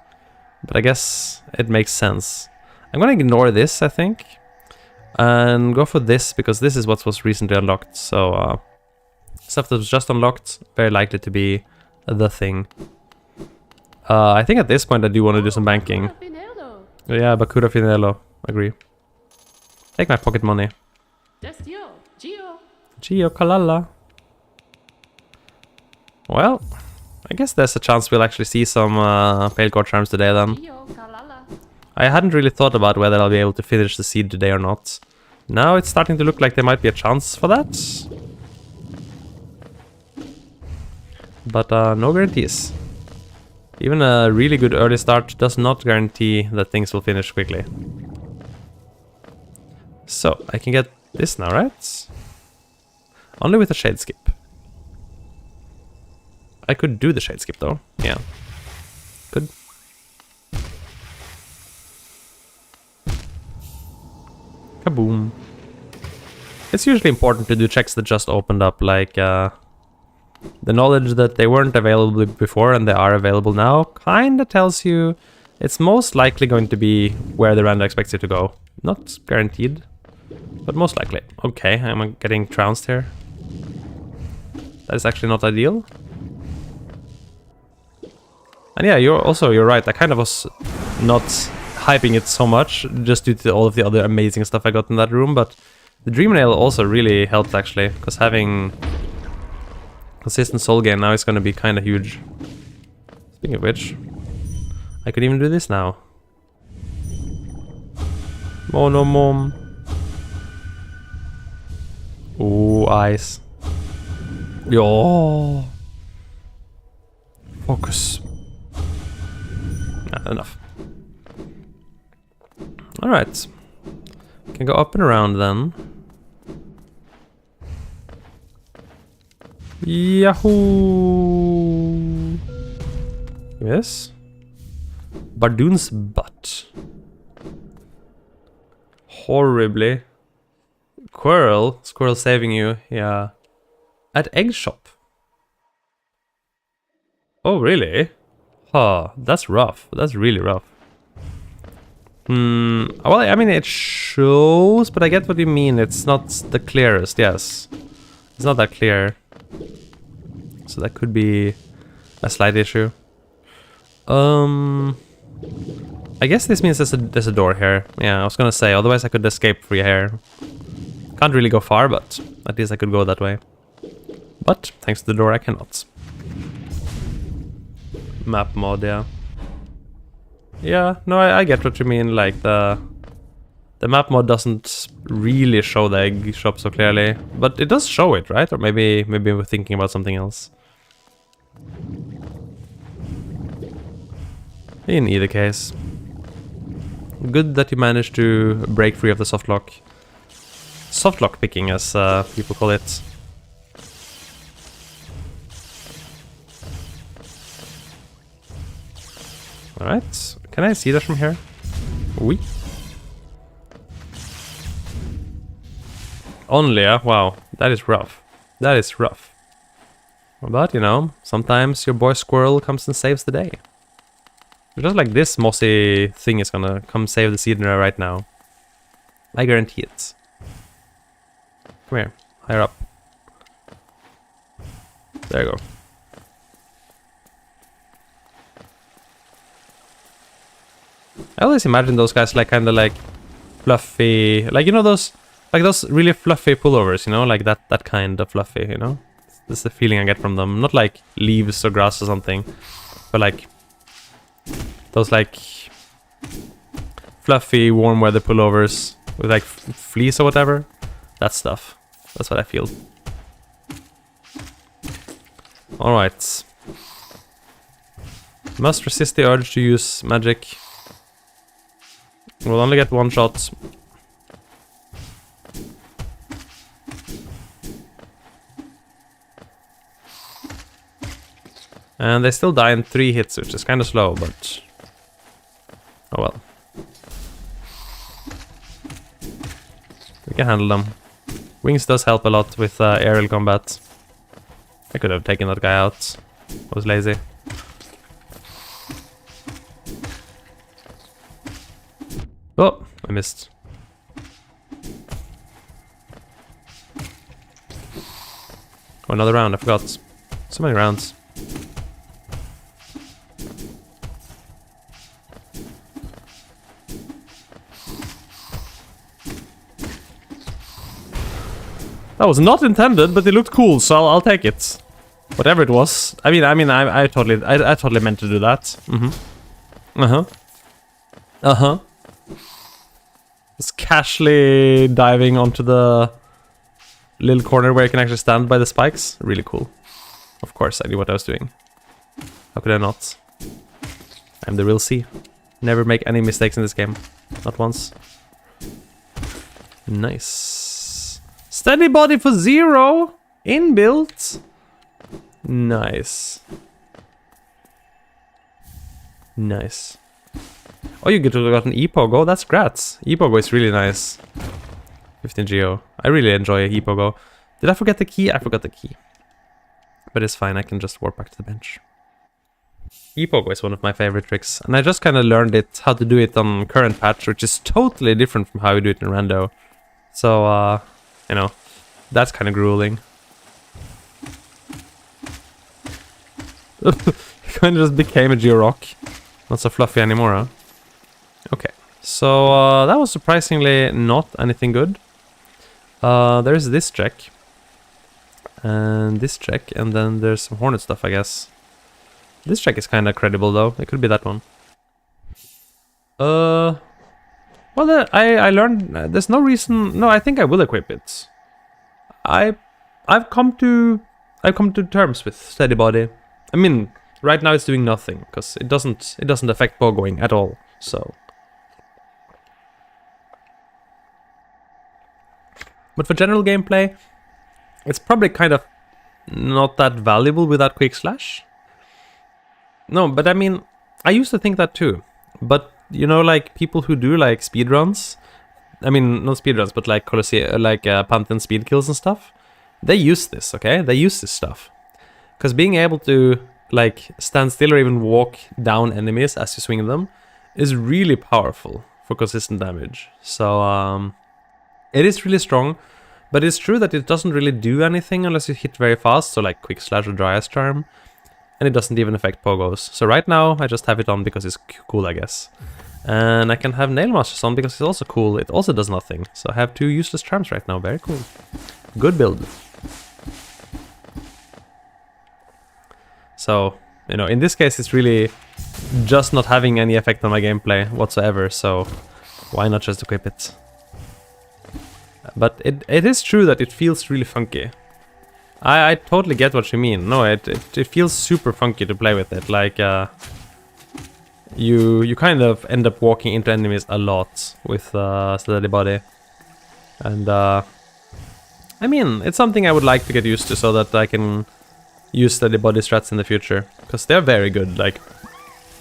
But I guess it makes sense. I'm gonna ignore this, I think, and go for this, because this is what was recently unlocked. So, stuff that was just unlocked, very likely to be the thing. I think at this point I do want to do some banking. Yeah, Bakura Finello, agree. Take my pocket money. Gio Kalala. Well, I guess there's a chance we'll actually see some Pale Courtiers charms today then. I hadn't really thought about whether I'll be able to finish the seed today or not. Now it's starting to look like there might be a chance for that. But no guarantees. Even a really good early start does not guarantee that things will finish quickly. So, I can get this now, right? Only with a shade skip. I could do the shade skip though. Yeah. Good. Kaboom. It's usually important to do checks that just opened up, like the knowledge that they weren't available before and they are available now kinda tells you it's most likely going to be where the rando expects you to go. Not guaranteed, but most likely. Okay, I'm getting trounced here. That is actually not ideal. And yeah, you're right, I kind of was not hyping it so much, just due to all of the other amazing stuff I got in that room, but the Dream Nail also really helped actually, because having consistent soul gain now is going to be kind of huge. Speaking of which, I could even do this now. Mono mom. Ooh, eyes. Yo. Focus. Nah, enough. Alright. Can go up and around then. Yahoo! Yes. Bardoon's butt. Horribly. Squirrel? Squirrel saving you, yeah. At egg shop. Oh, really? Huh, that's rough. That's really rough. Well, I mean, it shows, but I get what you mean. It's not the clearest, yes. It's not that clear. So that could be a slight issue. I guess this means there's a door here. Yeah, I was gonna say, otherwise I could escape free here. Can't really go far, but at least I could go that way. But, thanks to the door, I cannot. Map mod, yeah. Yeah, no, I get what you mean, like the map mod doesn't really show the egg shop so clearly, but it does show it, right? Or maybe we're thinking about something else. In either case, good that you managed to break free of the softlock. Softlock picking, as people call it. Alright, can I see that from here? Oui. Only, wow, that is rough. That is rough. But, you know, sometimes your boy Squirrel comes and saves the day. Just like this mossy thing is gonna come save the scenery right now. I guarantee it. Come here, higher up. There you go. I always imagine those guys like kind of like fluffy, like, you know, those really fluffy pullovers, you know, like that kind of fluffy, you know. That's the feeling I get from them. Not like leaves or grass or something, but like those like fluffy warm weather pullovers with like fleece or whatever. That stuff. That's what I feel. All right. Must resist the urge to use magic. We'll only get one shot. And they still die in 3 hits, which is kind of slow, but oh well. We can handle them. Wings does help a lot with aerial combat. I could have taken that guy out. I was lazy. Oh, I missed. Oh, another round, I forgot. So many rounds. That was not intended, but it looked cool, so I'll take it. Whatever it was. I totally meant to do that. Just casually diving onto the little corner where you can actually stand by the spikes. Really cool. Of course, I knew what I was doing. How could I not? I'm the real C. Never make any mistakes in this game. Not once. Nice. Steady body for 0. Inbuilt. Nice. Nice. Oh, you get to got an E-Pogo. That's grats. E-Pogo is really nice. 15 Geo. I really enjoy E-Pogo. Did I forget the key? I forgot the key. But it's fine. I can just warp back to the bench. E-Pogo is one of my favorite tricks. And I just kind of learned it, how to do it on current patch, which is totally different from how you do it in Rando. So, you know, that's kind of grueling. It kind of just became a Geo-Rock. Not so fluffy anymore, huh? Okay. So that was surprisingly not anything good. There's this check. And this check, and then there's some hornet stuff, I guess. This check is kind of credible though. It could be that one. Well, I learned there's no reason. No, I think I will equip it. I've come to terms with steady body. I mean, right now it's doing nothing because it doesn't affect pogoing at all. So, but for general gameplay, it's probably kind of not that valuable without quick slash. No, but I mean, I used to think that too. But you know, like people who do like speedruns, I mean, not speedruns, but like Colosseum, like Pantheon speed kills and stuff, they use this, okay? They use this stuff. Because being able to like stand still or even walk down enemies as you swing them is really powerful for consistent damage. So it is really strong, but it's true that it doesn't really do anything unless you hit very fast, so like quick slash or dry ice charm. And it doesn't even affect pogos. So right now I just have it on because it's cool, I guess. And I can have Nail Masters on because it's also cool. It also does nothing. So I have 2 useless charms right now. Very cool. Good build. So, you know, in this case it's really just not having any effect on my gameplay whatsoever. So why not just equip it? But it is true that it feels really funky. I totally get what you mean. No, it feels super funky to play with it. Like, you kind of end up walking into enemies a lot with steady body. And, I mean, it's something I would like to get used to so that I can use steady body strats in the future. Because they're very good. Like,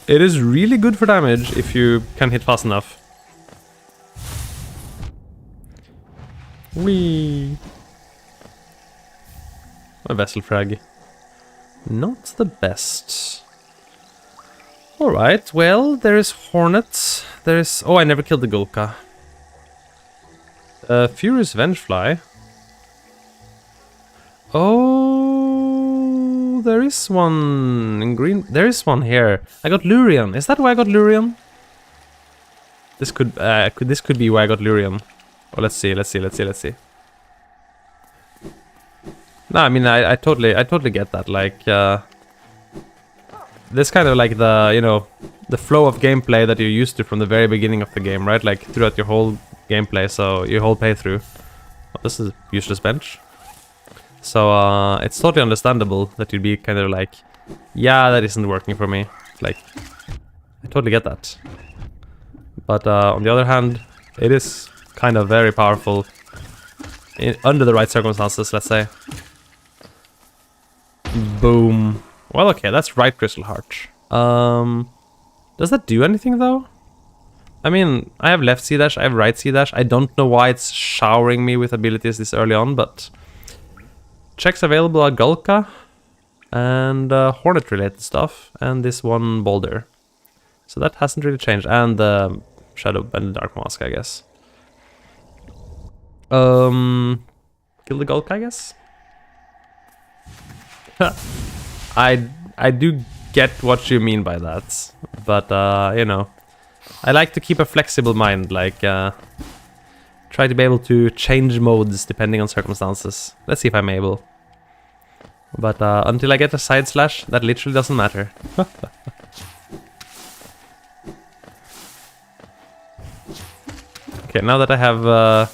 it is really good for damage if you can hit fast enough. Whee! A vessel frag. Not the best. Alright, well, there is Hornet. There is... Oh, I never killed the Gulka. Furious Vengefly. Oh, there is one in green. There is one here. I got Lurian. Is that why I got Lurian? This could be why I got Lurian. Oh, let's see. No, I mean, I totally get that. Like, this kind of like the, you know, the flow of gameplay that you're used to from the very beginning of the game, right? Like throughout your whole gameplay, so your whole playthrough. Oh, this is a useless bench. So it's totally understandable that you'd be kind of like, yeah, that isn't working for me. Like, I totally get that. But on the other hand, it is kind of very powerful under the right circumstances, let's say. Boom. Well, okay, that's right Crystal Heart. Does that do anything though? I mean, I have left C dash, I have right C dash. I don't know why it's showering me with abilities this early on, but checks available are Gulka and Hornet related stuff, and this one boulder. So that hasn't really changed, and the Shadow and the Dark Mask, I guess. Kill the Gulka, I guess. I do get what you mean by that, but you know, I like to keep a flexible mind, like try to be able to change modes depending on circumstances. Let's see if I'm able. But until I get a side slash, that literally doesn't matter. Okay, now that I have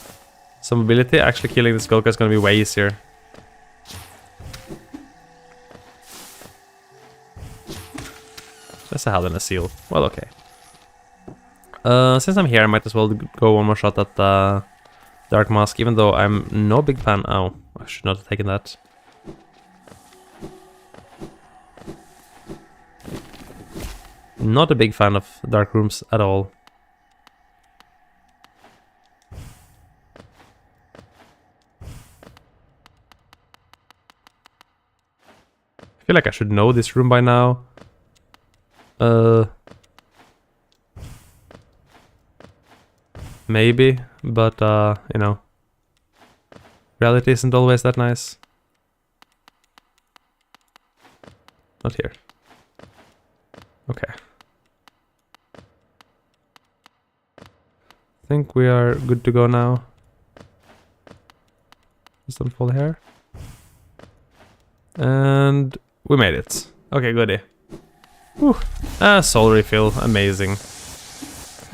some ability, actually killing this Gulka is gonna be way easier. That's a Hell in a Seal. Well, okay. Since I'm here, I might as well go one more shot at Dark Mask, even though I'm no big fan. Oh, I should not have taken that. Not a big fan of dark rooms at all. I feel like I should know this room by now. Maybe, but you know, reality isn't always that nice. Not here. Okay. think we are good to go now. Just don't fall here. And we made it. Okay, goodie. Whew. Soul refill, amazing.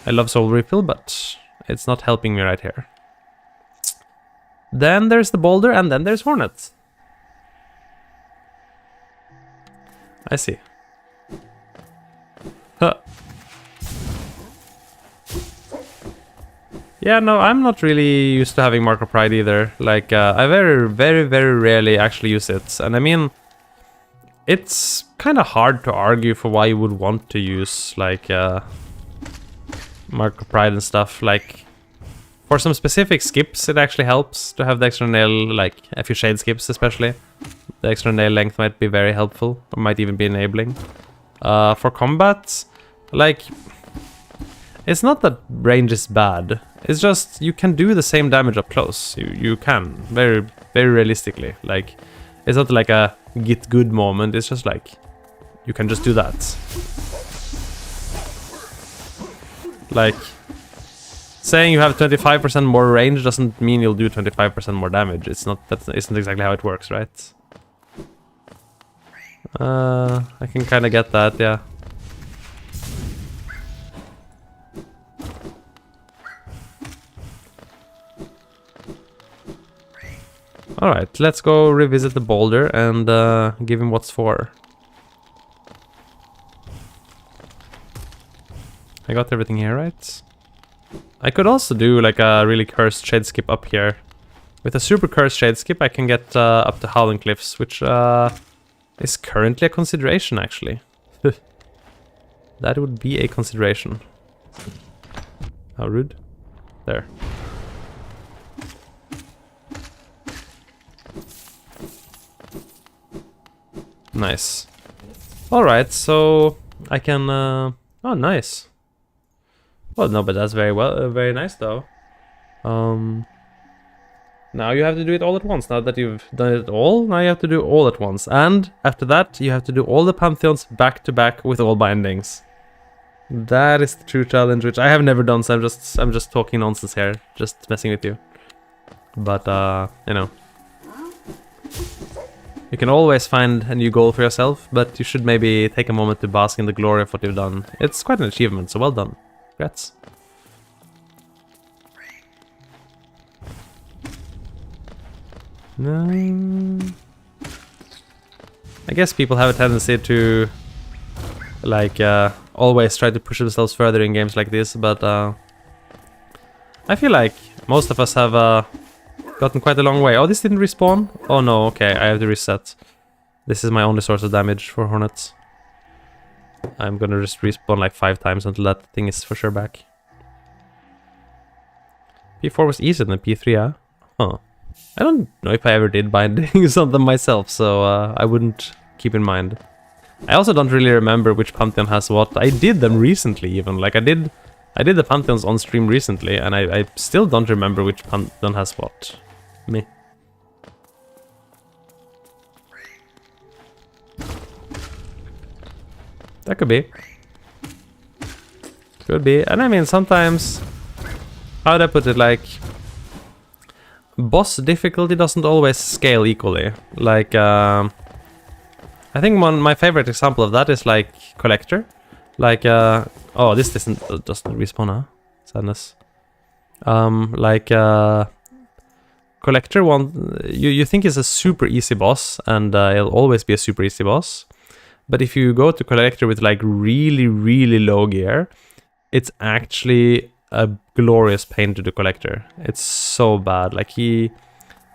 I love soul refill, but it's not helping me right here. Then there's the boulder, and then there's Hornet. I see. Huh. Yeah, no, I'm not really used to having Mark of Pride either. Like, I very rarely actually use it. And I mean, it's kind of hard to argue for why you would want to use, like, Mark of Pride and stuff. Like, for some specific skips, it actually helps to have the extra nail, like, a few shade skips especially. The extra nail length might be very helpful, or might even be enabling. For combat, like, it's not that range is bad. It's just you can do the same damage up close. You can very realistically. Like, it's not like a get good moment. It's just like you can just do that. Like, saying you have 25% more range doesn't mean you'll do 25% more damage. It's not. That isn't exactly how it works, right? I can kind of get that, yeah. Alright, let's go revisit the boulder and give him what's for. I got everything here, right? I could also do like a really cursed shade skip up here. With a super cursed shade skip I can get up to Howling Cliffs, which is currently a consideration actually. That would be a consideration. How rude. There. Nice. Alright, so I can... oh, nice. Well, no, but that's very nice though. Now you have to do it all at once. Now that you've done it all, now you have to do all at once. And after that, you have to do all the Pantheons back to back with all bindings. That is the true challenge, which I have never done, so I'm just talking nonsense here. Just messing with you. But, you know. You can always find a new goal for yourself, but you should maybe take a moment to bask in the glory of what you've done. It's quite an achievement, so well done. Congrats. No. I guess people have a tendency to, like, always try to push themselves further in games like this, but I feel like most of us have gotten quite a long way. Oh, this didn't respawn? Oh no, okay, I have to reset. This is my only source of damage for Hornets. I'm gonna just respawn like 5 times until that thing is for sure back. P4 was easier than P3, huh? Huh. I don't know if I ever did bindings on them myself, so I wouldn't keep in mind. I also don't really remember which Pantheon has what. I did them recently even, like I did the Pantheons on stream recently, and I still don't remember which Pantheon has what. Me. That could be. Could be. And I mean, sometimes... How'd I put it? Like... Boss difficulty doesn't always scale equally. Like, I think my favorite example of that is like Collector. Like, oh, this doesn't respawn, huh? Sadness. Like, Collector you think is a super easy boss, and it'll always be a super easy boss. But if you go to Collector with like really low gear, it's actually a glorious pain to the Collector. It's so bad. Like you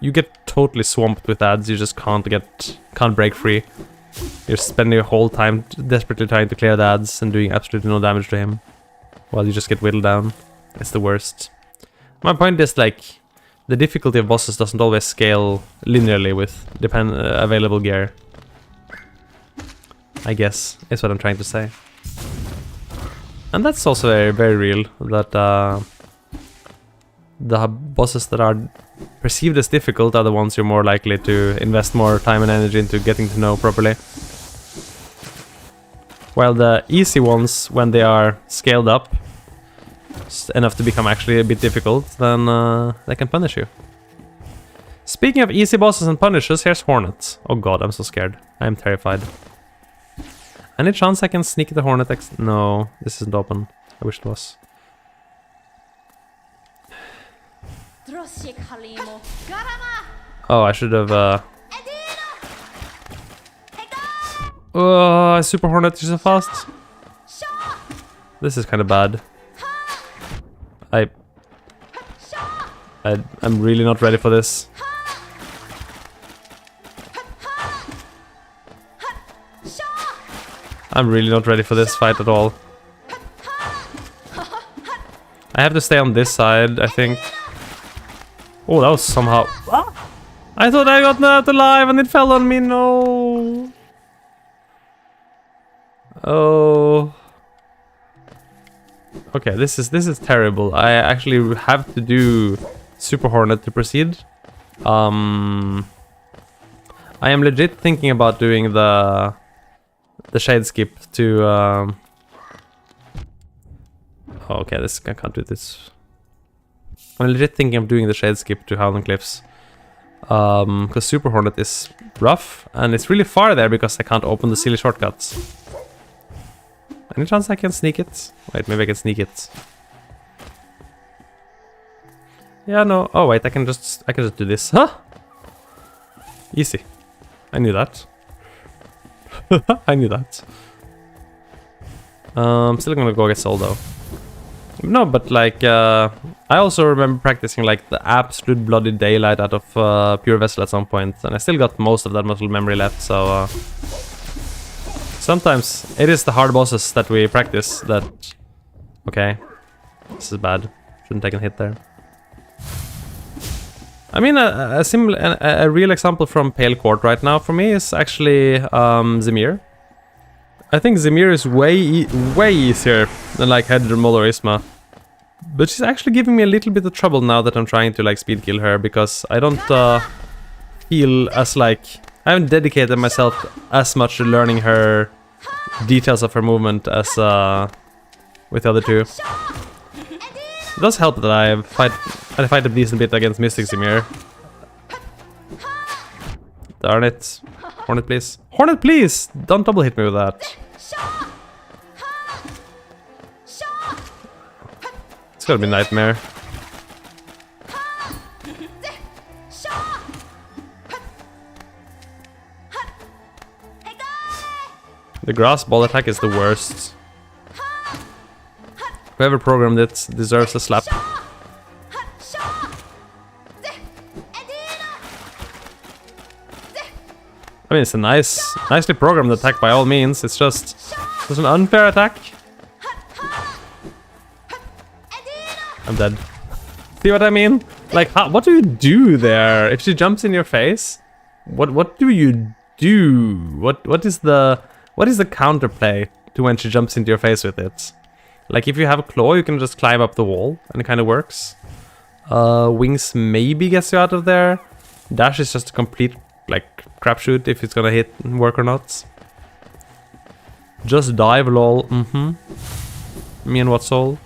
get totally swamped with ads. You just can't break free. You're spending your whole time desperately trying to clear the ads and doing absolutely no damage to him, while you just get whittled down. It's the worst. My point is, like, the difficulty of bosses doesn't always scale linearly with available gear. I guess is what I'm trying to say. And that's also very real, that the bosses that are perceived as difficult are the ones you're more likely to invest more time and energy into getting to know properly. While the easy ones, when they are scaled up, enough to become actually a bit difficult, then they can punish you. Speaking of easy bosses and punishes, here's Hornet. Oh god, I'm so scared. I am terrified. Any chance I can sneak the Hornet No, this isn't open. I wish it was. Oh, I should have Oh, Super Hornet is so fast. This is kind of bad. I'm really not ready for this. I'm really not ready for this fight at all. I have to stay on this side, I think. Oh, that was somehow... Ah! I thought I got that alive and it fell on me, no! Oh... Okay, this is terrible. I actually have to do Super Hornet to proceed. I am legit thinking about doing the shade skip to oh, okay, I can't do this. I'm legit thinking of doing the shade skip to Howling Cliffs. Because Super Hornet is rough and it's really far there because I can't open the silly shortcuts. Any chance I can sneak it? Wait, maybe I can sneak it. Yeah, no. Oh wait, I can just do this. Huh? Easy. I knew that. I knew that. Still gonna go get soul though. No, but like I also remember practicing like the absolute bloody daylight out of Pure Vessel at some point, and I still got most of that muscle memory left, so sometimes it is the hard bosses that we practice that... Okay, this is bad. Shouldn't take a hit there. I mean, a real example from Pale Court right now for me is actually Zemir. I think Zemir is way easier than like Hedra, Mol or Isma. But she's actually giving me a little bit of trouble now that I'm trying to like speed kill her, because I don't feel as like... I haven't dedicated myself as much to learning her details of her movement as with the other two. It does help that I fight a decent bit against Mystic Zemir. Darn it. Hornet, please. Hornet, please! Don't double hit me with that. It's gonna be Nightmare. The grass ball attack is the worst. Whoever programmed it deserves a slap. I mean, it's a nicely programmed attack by all means. It's just an unfair attack. I'm dead. See what I mean? Like, what do you do there? If she jumps in your face, what do you do? What is the counterplay to when she jumps into your face with it? Like, if you have a claw, you can just climb up the wall, and it kind of works. Wings maybe gets you out of there. Dash is just a complete, like, crapshoot if it's gonna work or not. Just dive, lol. Me and what soul?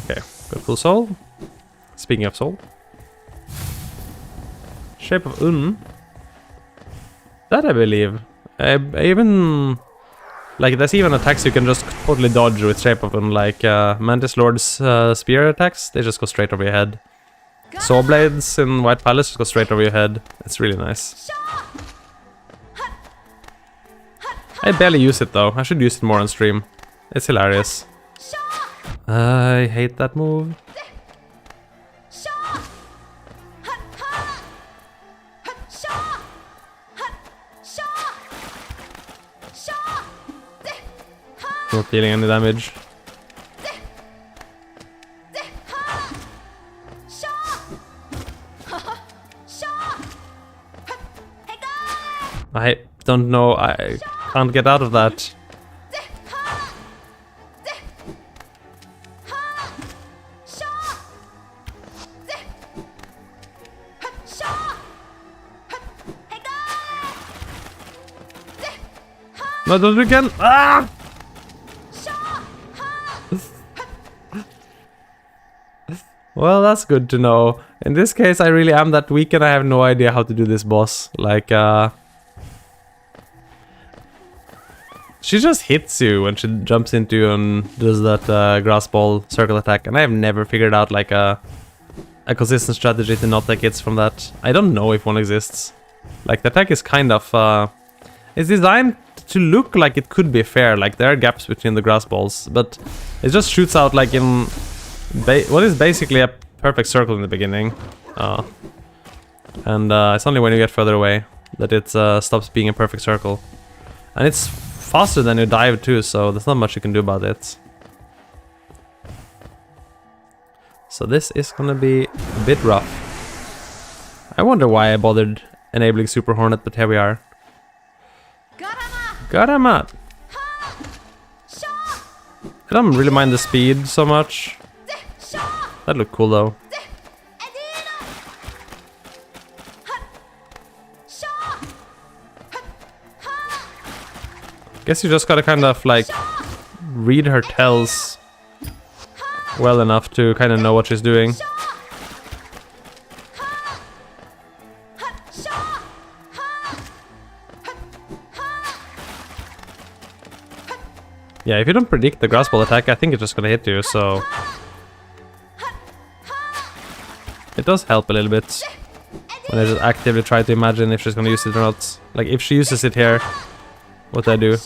Okay, got full soul. Speaking of soul. Shape of Un. That I believe. I even... Like, there's even attacks you can just totally dodge with Shape of Un, like Mantis Lord's spear attacks, they just go straight over your head. Saw blades in White Palace just go straight over your head. It's really nice. I barely use it though, I should use it more on stream. It's hilarious. I hate that move. Not dealing any damage. I don't know, I can't get out of that. No, don't do it again! Ah! Well, that's good to know. In this case, I really am that weak and I have no idea how to do this boss. Like, she just hits you when she jumps into you and does that grass ball circle attack. And I have never figured out, like, a consistent strategy to not take hits from that. I don't know if one exists. Like, the attack is kind of, it's designed to look like it could be fair. Like, there are gaps between the grass balls. But it just shoots out, like, in what is basically a perfect circle in the beginning. And it's only when you get further away that it stops being a perfect circle. And it's faster than you dive too, so there's not much you can do about it. So this is gonna be a bit rough. I wonder why I bothered enabling Super Hornet, but here we are. Got him out! I don't really mind the speed so much. That looked cool though. Guess you just gotta kind of like read her tells well enough to kind of know what she's doing. Yeah, if you don't predict the grass ball attack, I think it's just gonna hit you, so it does help a little bit when I just actively try to imagine if she's gonna use it or not. Like, if she uses it here, what do I do?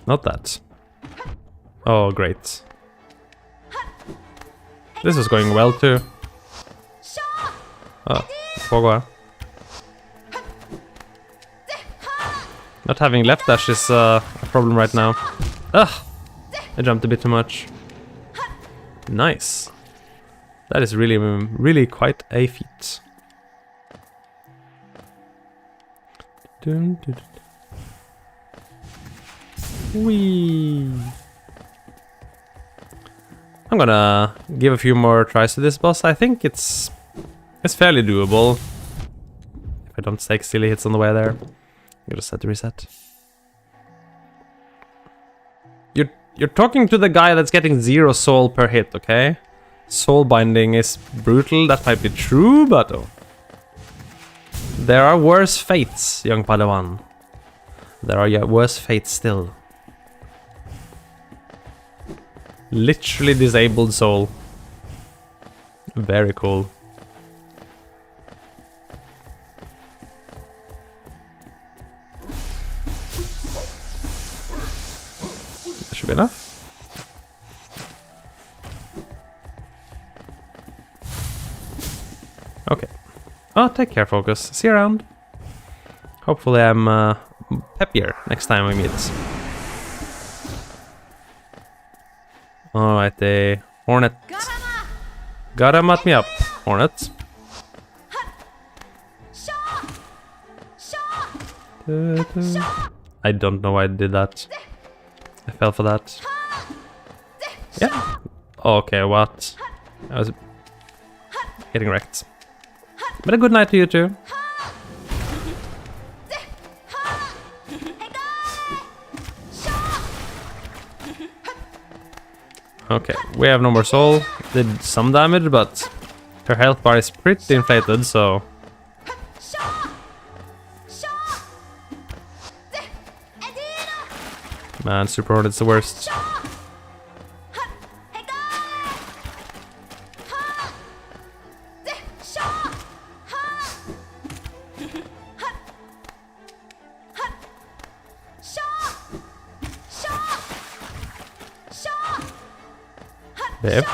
Not that. Oh, great. This is going well too. Oh, Pogwa. Not having left dash is a problem right now. Ugh! I jumped a bit too much. Nice. That is really, really quite a feat. Dun, dun, dun. Whee! I'm gonna give a few more tries to this boss. I think it's fairly doable. If I don't take silly hits on the way there. I just had to reset. You're talking to the guy that's getting 0 soul per hit, okay? Soul binding is brutal, that might be true, but oh. There are worse fates, young Padawan. There are worse fates still. Literally disabled soul. Very cool. Should be enough. Okay. Oh, take care, Focus. See you around. Hopefully I'm peppier next time we meet. Alright, the Hornet. Gotta mat me up, Hornet. I don't know why I did that. I fell for that. Yeah. Okay, what? I was getting wrecked. But a good night to you too. Okay, we have no more soul. Did some damage, but her health bar is pretty inflated, so... Man, Super Hornet's the worst. Babe.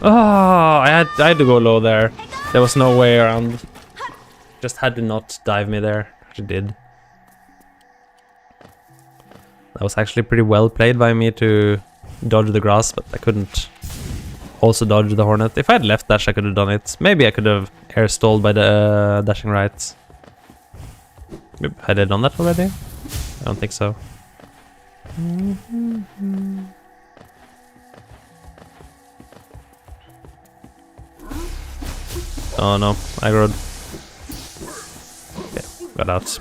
Oh, I had to go low there. There was no way around. Just had to not dive me there. She did. That was actually pretty well played by me to dodge the grass, but I couldn't also dodge the Hornet. If I had left dash, I could have done it. Maybe I could have air stalled by the dashing right. Had I done that already? I don't think so. Oh no, aggroed. Okay, got out.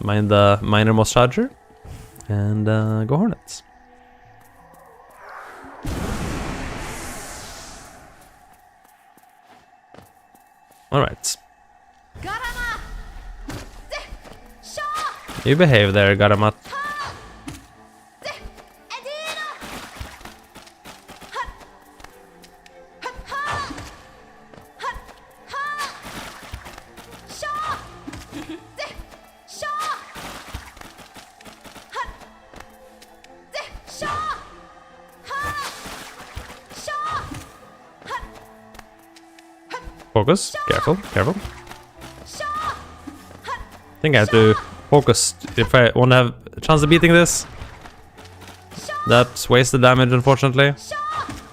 Mind the minermost charger. And go Hornets. Alright. You behave there, Garamat. Focus. Careful, careful. I think I have to focus if I want to have a chance of beating this. That's wasted damage, unfortunately.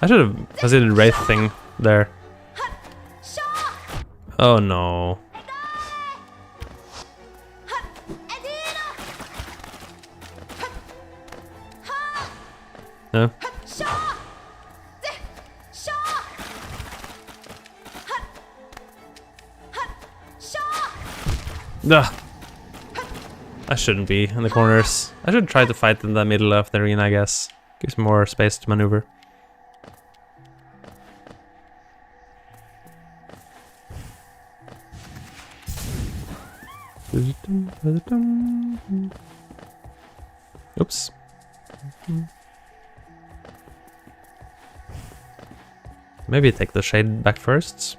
I should have considered Wraith thing there. Oh no. No. Ugh. I shouldn't be in the corners. I should try to fight in the middle of the arena, I guess. Gives more space to maneuver. Oops. Maybe take the shade back first.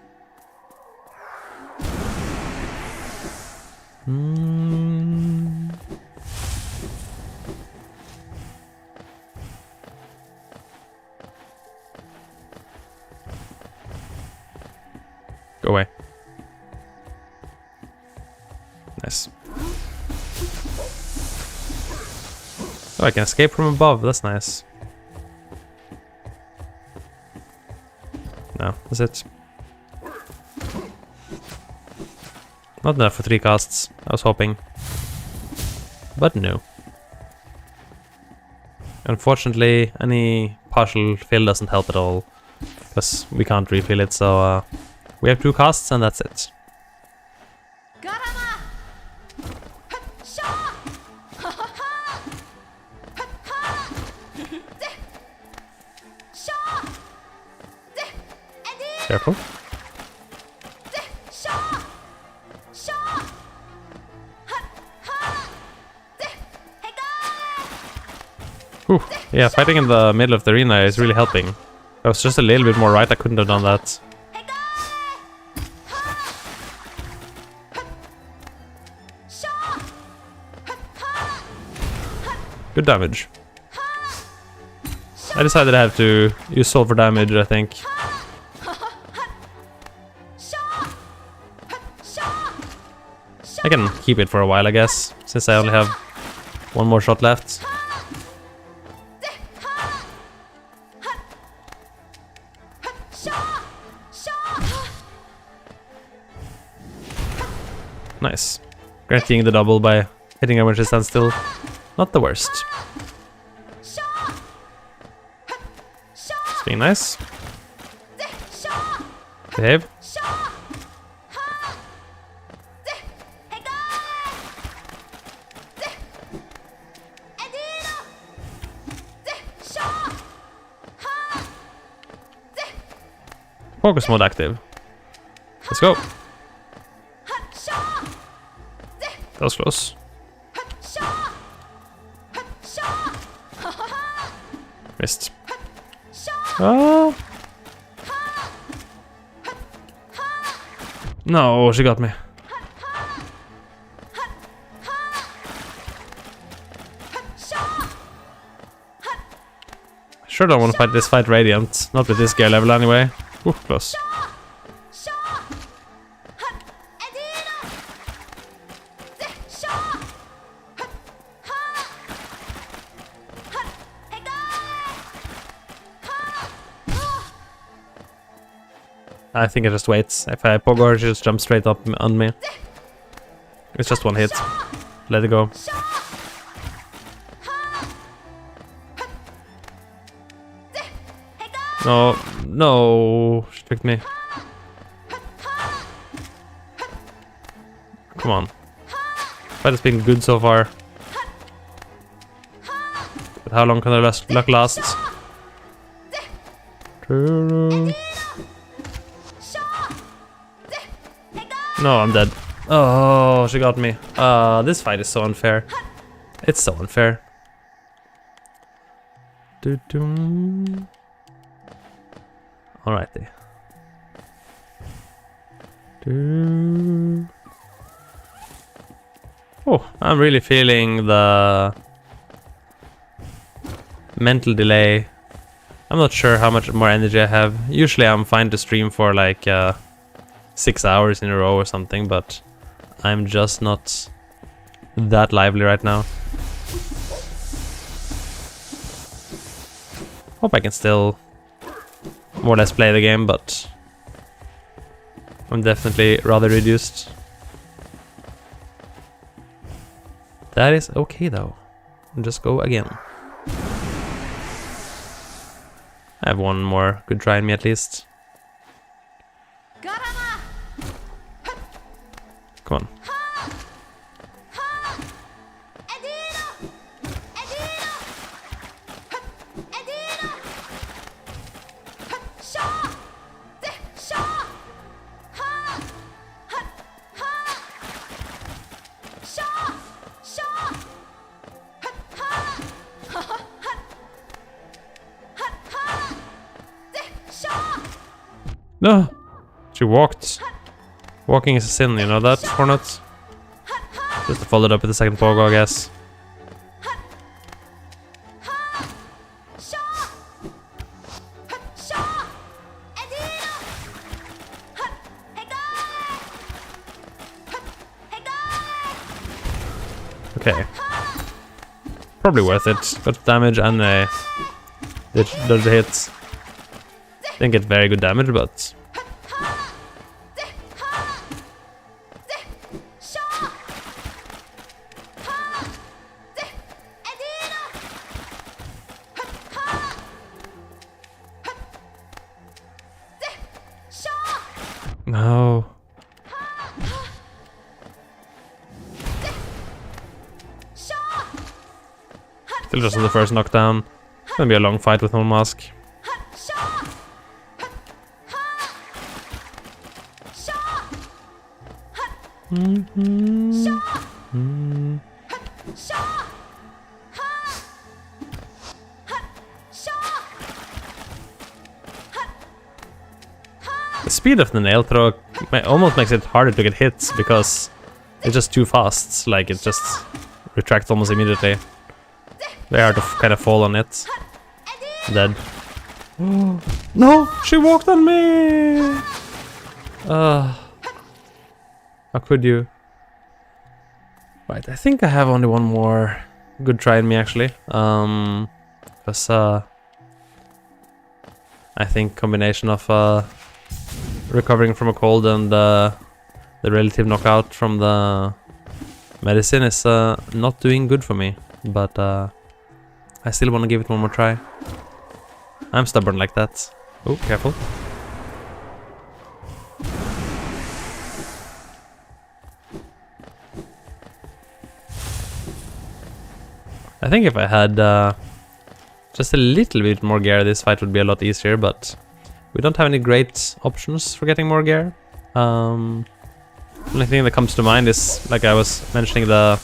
Go away. Nice. Oh, I can escape from above. That's nice. No, that's it. Not enough for 3 casts. I was hoping. But no. Unfortunately, any partial fill doesn't help at all. Because we can't refill it, so we have 2 casts and that's it. Careful. Whew. Yeah, fighting in the middle of the arena is really helping. If I was just a little bit more right, I couldn't have done that. Good damage. I decided I have to use soul for damage, I think. I can keep it for a while, I guess, since I only have 1 more shot left. Nice. Granting the double by hitting everyone to stand still. Not the worst. It's being nice. Behave. Focus mode active. Let's go. That was close. Missed. Oh. No, she got me. Sure don't want to fight this fight Radiant. Not with this gear level anyway. Ooh, close. I think it just waits. If I pogo, she just jumps straight up on me. It's just one hit. Let it go. No, no, she tricked me. Come on. Fight has been good so far. But how long can the luck last? No, I'm dead. Oh, she got me. This fight is so unfair. It's so unfair. Alrighty. Oh, I'm really feeling the mental delay. I'm not sure how much more energy I have. Usually I'm fine to stream for like 6 hours in a row or something, but I'm just not that lively right now. Hope I can still more or less play the game, but I'm definitely rather reduced. That is okay though. Just go again. I have one more good try in me at least. Come on. No! She walked. Walking is a sin, you know that, or not? Just to follow it up with the second pogo, I guess. Okay. Probably worth it. Got damage and did the hits. Didn't get very good damage, but... No. Still just on the first knockdown. It's gonna be a long fight with no mask. The speed of the nail throw almost makes it harder to get hits because it's just too fast. Like it just retracts almost immediately. Very hard to kind of fall on it. Dead. No! She walked on me! How could you? Right, I think I have only one more good try in me actually. Because I think combination of recovering from a cold and the relative knockout from the medicine is not doing good for me. But I still want to give it one more try. I'm stubborn like that. Oh, careful. I think if I had just a little bit more gear, this fight would be a lot easier, but we don't have any great options for getting more gear. Only thing that comes to mind is, like I was mentioning, the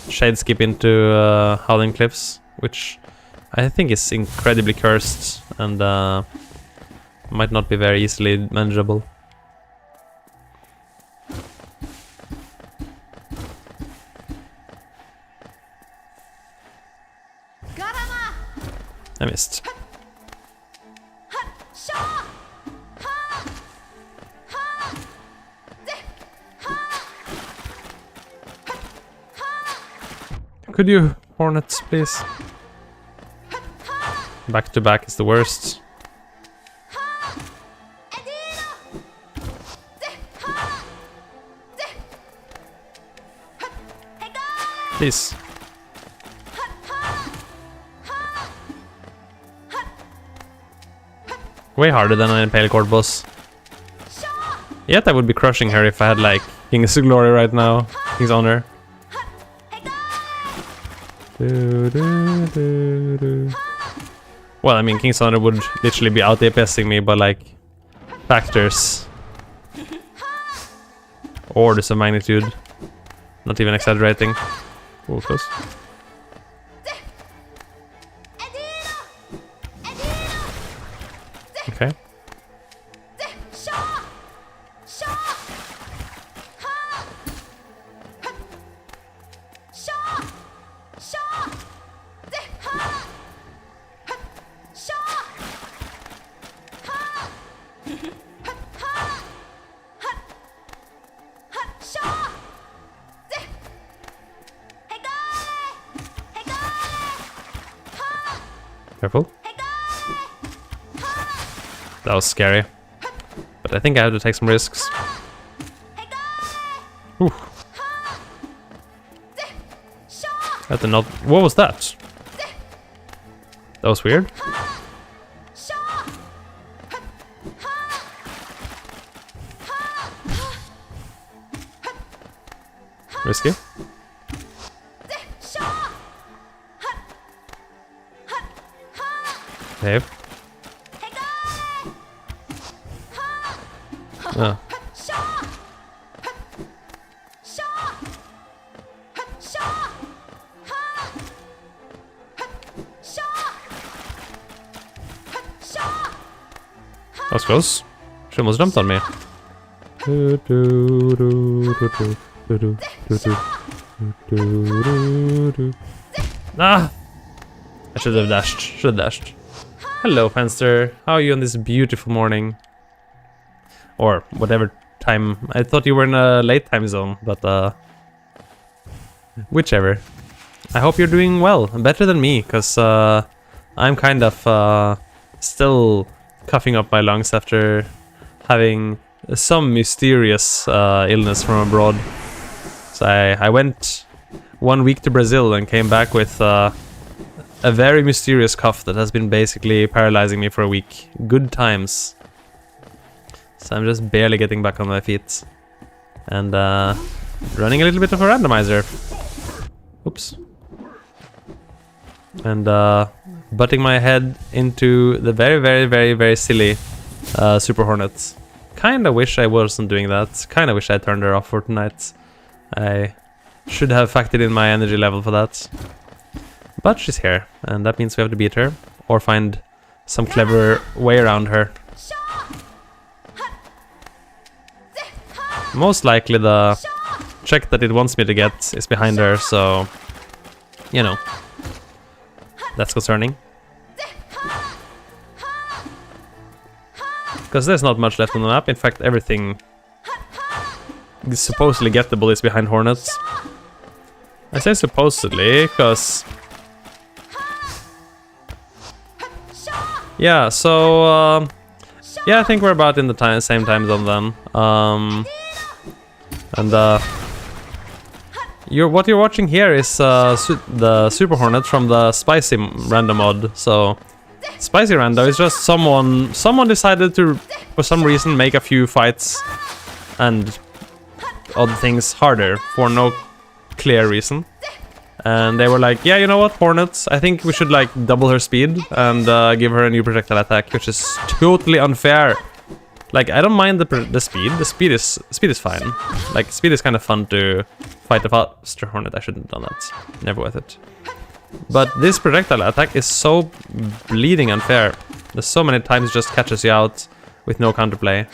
shade skip into Howling Cliffs, which I think is incredibly cursed and might not be very easily manageable. I missed. Could you, Hornets, please? Back to back is the worst. Please. Way harder than a Pale Court boss. Yet I would be crushing her if I had like King's Glory right now. King's Honor. Well, I mean, King's Honor would literally be out DPSing me by like factors. Orders of magnitude. Not even exaggerating. Oh, close. Okay. Careful. That was scary. But I think I have to take some risks. Ooh. I have to not... What was that? That was weird. Risky. Save. Oh. That was close. She almost jumped on me. Ah! I should have dashed. Should have dashed. Hello, Fenster. How are you on this beautiful morning? Or whatever time. I thought you were in a late time zone, but whichever. I hope you're doing well. Better than me, because I'm kind of still coughing up my lungs after having some mysterious illness from abroad. So I went 1 week to Brazil and came back with a very mysterious cough that has been basically paralyzing me for a week. Good times. So I'm just barely getting back on my feet. And running a little bit of a randomizer. Oops. And butting my head into the very silly Super Hornets. Kinda wish I wasn't doing that. Kinda wish I turned her off for tonight. I should have factored in my energy level for that. But she's here, and that means we have to beat her, or find some clever way around her. Most likely the check that it wants me to get is behind her, so... You know. That's concerning. Because there's not much left on the map, in fact everything supposedly gettable is behind Hornets. I say supposedly, because... Yeah, so, yeah, I think we're about in the same time zone then. What you're watching here is the Super Hornet from the Spicy Rando mod. So, Spicy Rando is just someone decided to, for some reason, make a few fights and odd things harder for no clear reason. And they were like, yeah, you know what, Hornets, I think we should like double her speed and give her a new projectile attack, which is totally unfair. Like, I don't mind the speed. The speed is fine. Like, speed is kind of fun to fight a faster Hornet. I shouldn't have done that. Never worth it. But this projectile attack is so bleeding unfair. There's so many times it just catches you out with no counterplay.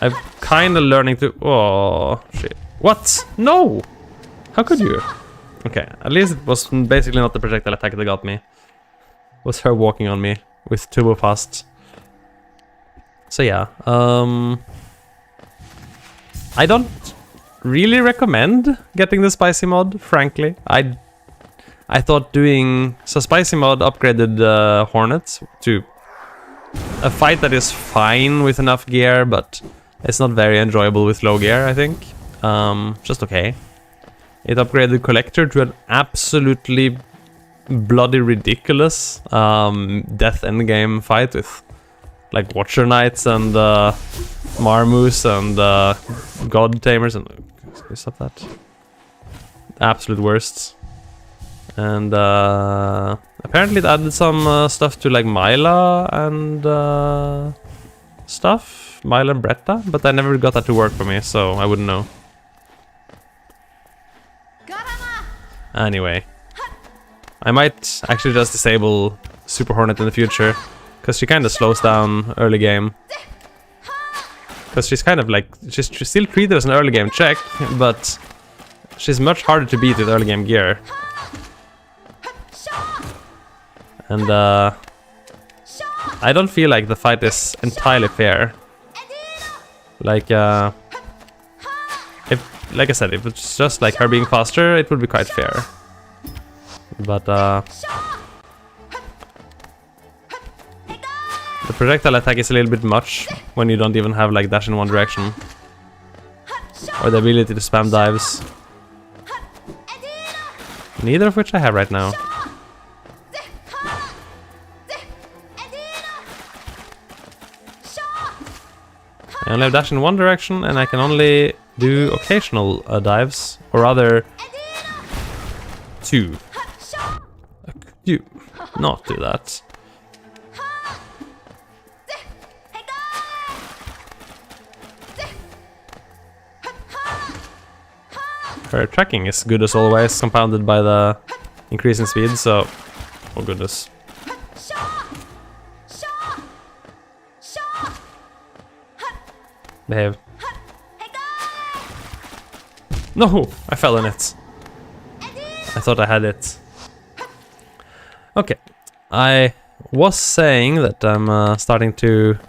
I'm kind of learning to... Oh, shit. What? No! How could you? Okay, at least it was basically not the projectile attack that got me. It was her walking on me with turbo fast. So yeah, I don't really recommend getting the Spicy mod, frankly. I thought doing... So Spicy mod upgraded Hornets to a fight that is fine with enough gear, but it's not very enjoyable with low gear, I think. Just okay. It upgraded Collector to an absolutely bloody ridiculous death endgame fight with like Watcher Knights and Marmoose and God Tamers and... Can you stop that? Absolute worst. And apparently it added some stuff to like Myla and stuff. Myla and Bretta, but I never got that to work for me, so I wouldn't know. Anyway. I might actually just disable Super Hornet in the future, because she kind of slows down early game. Because she's kind of like, she's still treated as an early game check, but she's much harder to beat with early game gear. And I don't feel like the fight is entirely fair. Like, like I said, if it's just like her being faster, it would be quite fair. But the projectile attack is a little bit much when you don't even have like dash in one direction. Or the ability to spam dives. Neither of which I have right now. I only have dash in one direction and I can only do occasional dives, or rather 2. You not do that. Her tracking is good as always, compounded by the increase in speed, so... Oh goodness. Behave. No! I fell in it. I thought I had it. Okay. I was saying that I'm starting to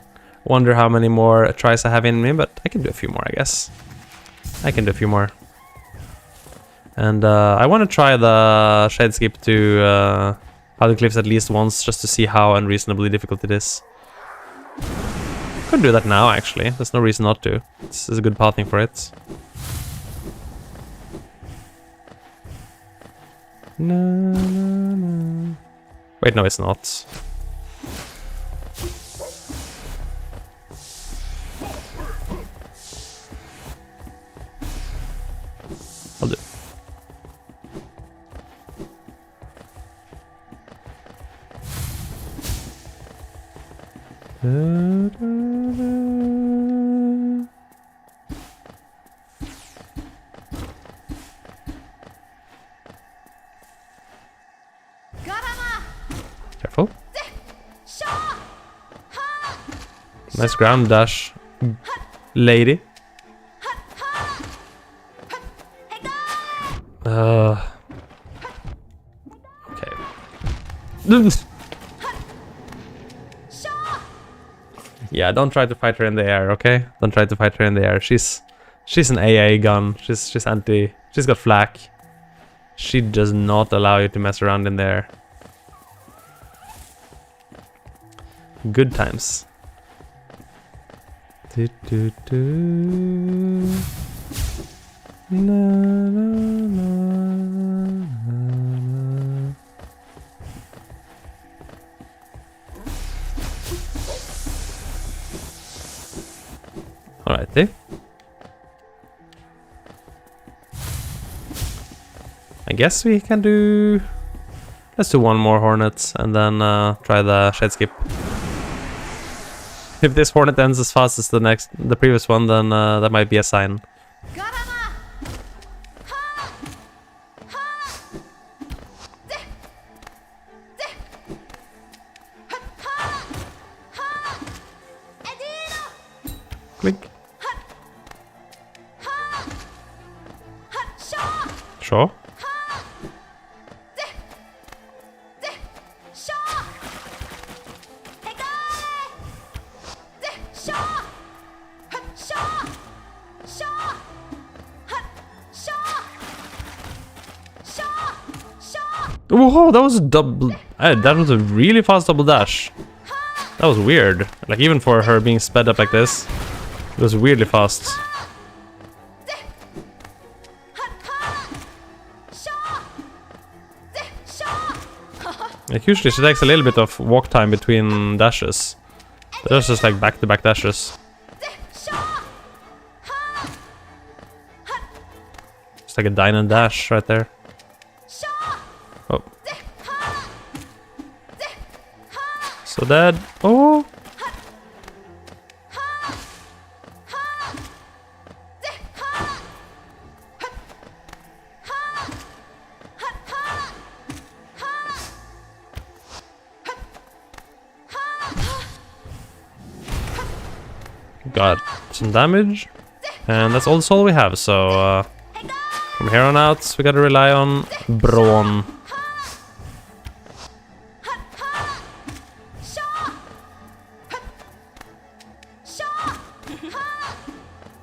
wonder how many more tries I have in me, but I can do a few more, I guess. I can do a few more. And I want to try the Shade Skip to Howling Cliffs at least once, just to see how unreasonably difficult it is. Could do that now, actually. There's no reason not to. This is a good pathing for it. No, no, no. Wait, no, it's not. I'll do. Da, da, da. Careful. Nice ground dash, lady. Okay. Yeah, don't try to fight her in the air, okay? Don't try to fight her in the air. She's an AA gun. She's anti. She's got flak. She does not allow you to mess around in there. Good times. Do, do, do. Na, na, na, na. Alrighty. I guess we can do... Let's do one more Hornet and then try the Shade Skip. If this Hornet ends as fast as the previous one, then that might be a sign. Click. Sure. Whoa, that was a double... that was a really fast double dash. That was weird. Like, even for her being sped up like this, it was weirdly fast. Like usually she takes a little bit of walk time between dashes. But that's just like back-to-back dashes. It's like a dine and dash right there. Oh. So dead. Oh! Got some damage. And that's all the soul we have, so from here on out we gotta rely on brawn.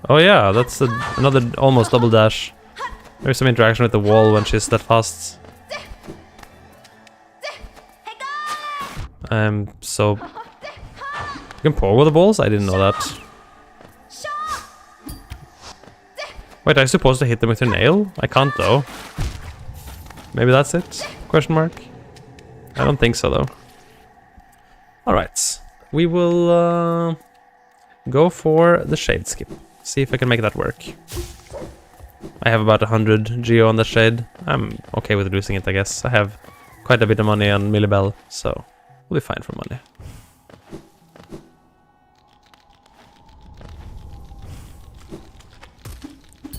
Oh yeah, that's another almost double dash. There's some interaction with the wall when she's that fast. So... You can pogo the balls? I didn't know that. Wait, are you supposed to hit them with your nail? I can't though. Maybe that's it? Question mark? I don't think so though. Alright. We will go for the shade skip. See if I can make that work. I have about 100 geo on the shade. I'm okay with losing it, I guess. I have quite a bit of money on Millibell, so we'll be fine for money.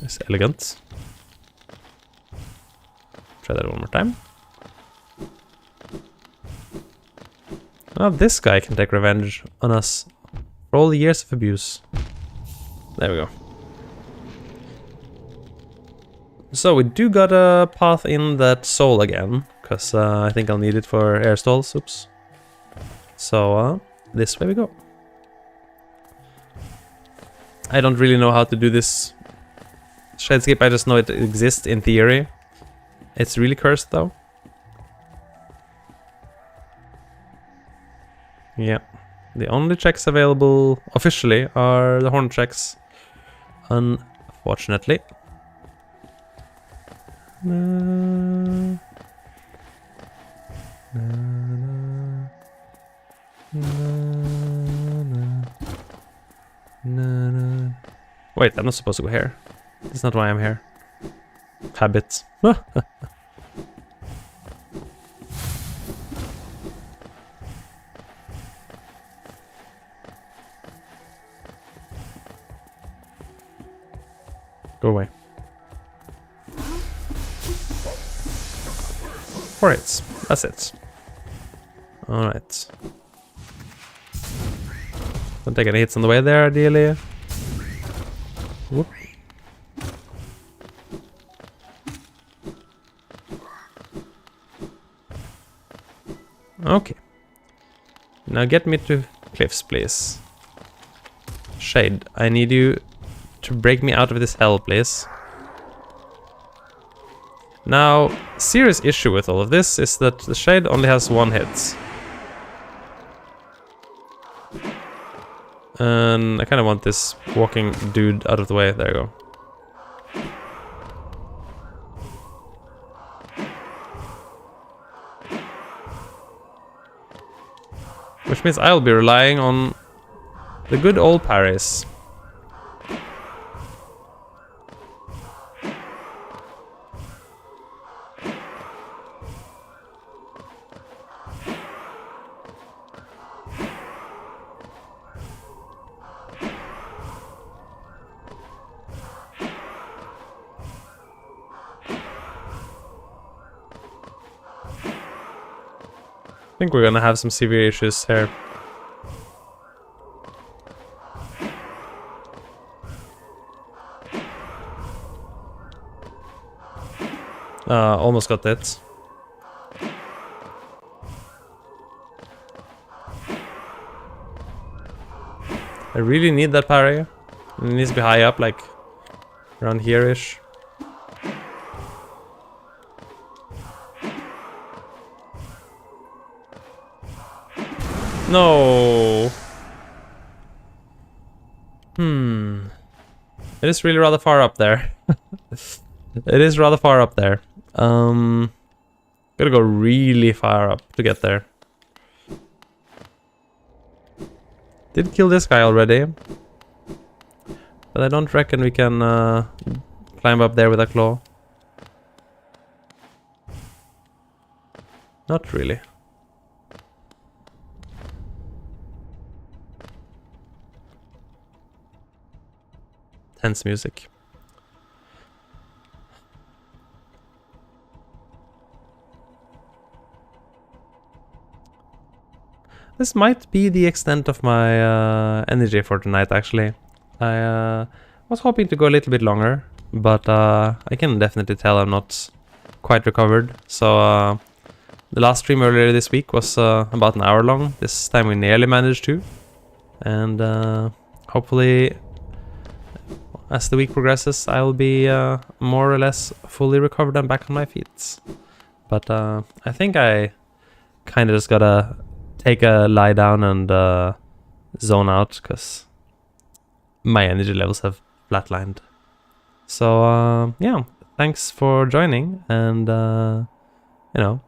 It's elegant. Try that one more time. Now this guy can take revenge on us for all the years of abuse. There we go. So we do got a path in that soul again, because I think I'll need it for air stalls. Oops. So this way we go. I don't really know how to do this shade skip, I just know it exists in theory. It's really cursed though. Yeah. The only checks available officially are the horn checks. Unfortunately. Na, na, na, na, na. Wait, I'm not supposed to go here. That's not why I'm here. Habits. Go away. Alright, that's it. Alright. Don't take any hits on the way there, ideally. Whoop. Okay. Now get me to cliffs, please. Shade, I need you to break me out of this hell, please. Now, serious issue with all of this is that the shade only has one hit. And I kind of want this walking dude out of the way. There you go. Which means I'll be relying on the good old parries. I think we're gonna have some severe issues here. Almost got it. I really need that parry. It needs to be high up, like around here-ish. No. It is really rather far up there. It is rather far up there. Gotta go really far up to get there. Did kill this guy already. But I don't reckon we can climb up there with a claw. Not really. Tense music. This might be the extent of my energy for tonight, actually. I was hoping to go a little bit longer, but I can definitely tell I'm not quite recovered. So the last stream earlier this week was about an hour long. This time we nearly managed to. And hopefully, as the week progresses, I'll be more or less fully recovered and back on my feet. But I think I kind of just gotta take a lie down and zone out, because my energy levels have flatlined. So yeah, thanks for joining, and you know,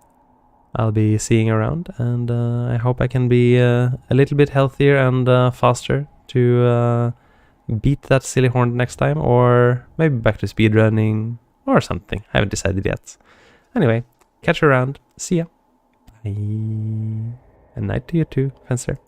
I'll be seeing you around, and I hope I can be a little bit healthier and faster to beat that silly horn next time, or maybe back to speedrunning or something. I haven't decided yet. Anyway, catch you around. See ya. Bye. And night to you too, Fencer.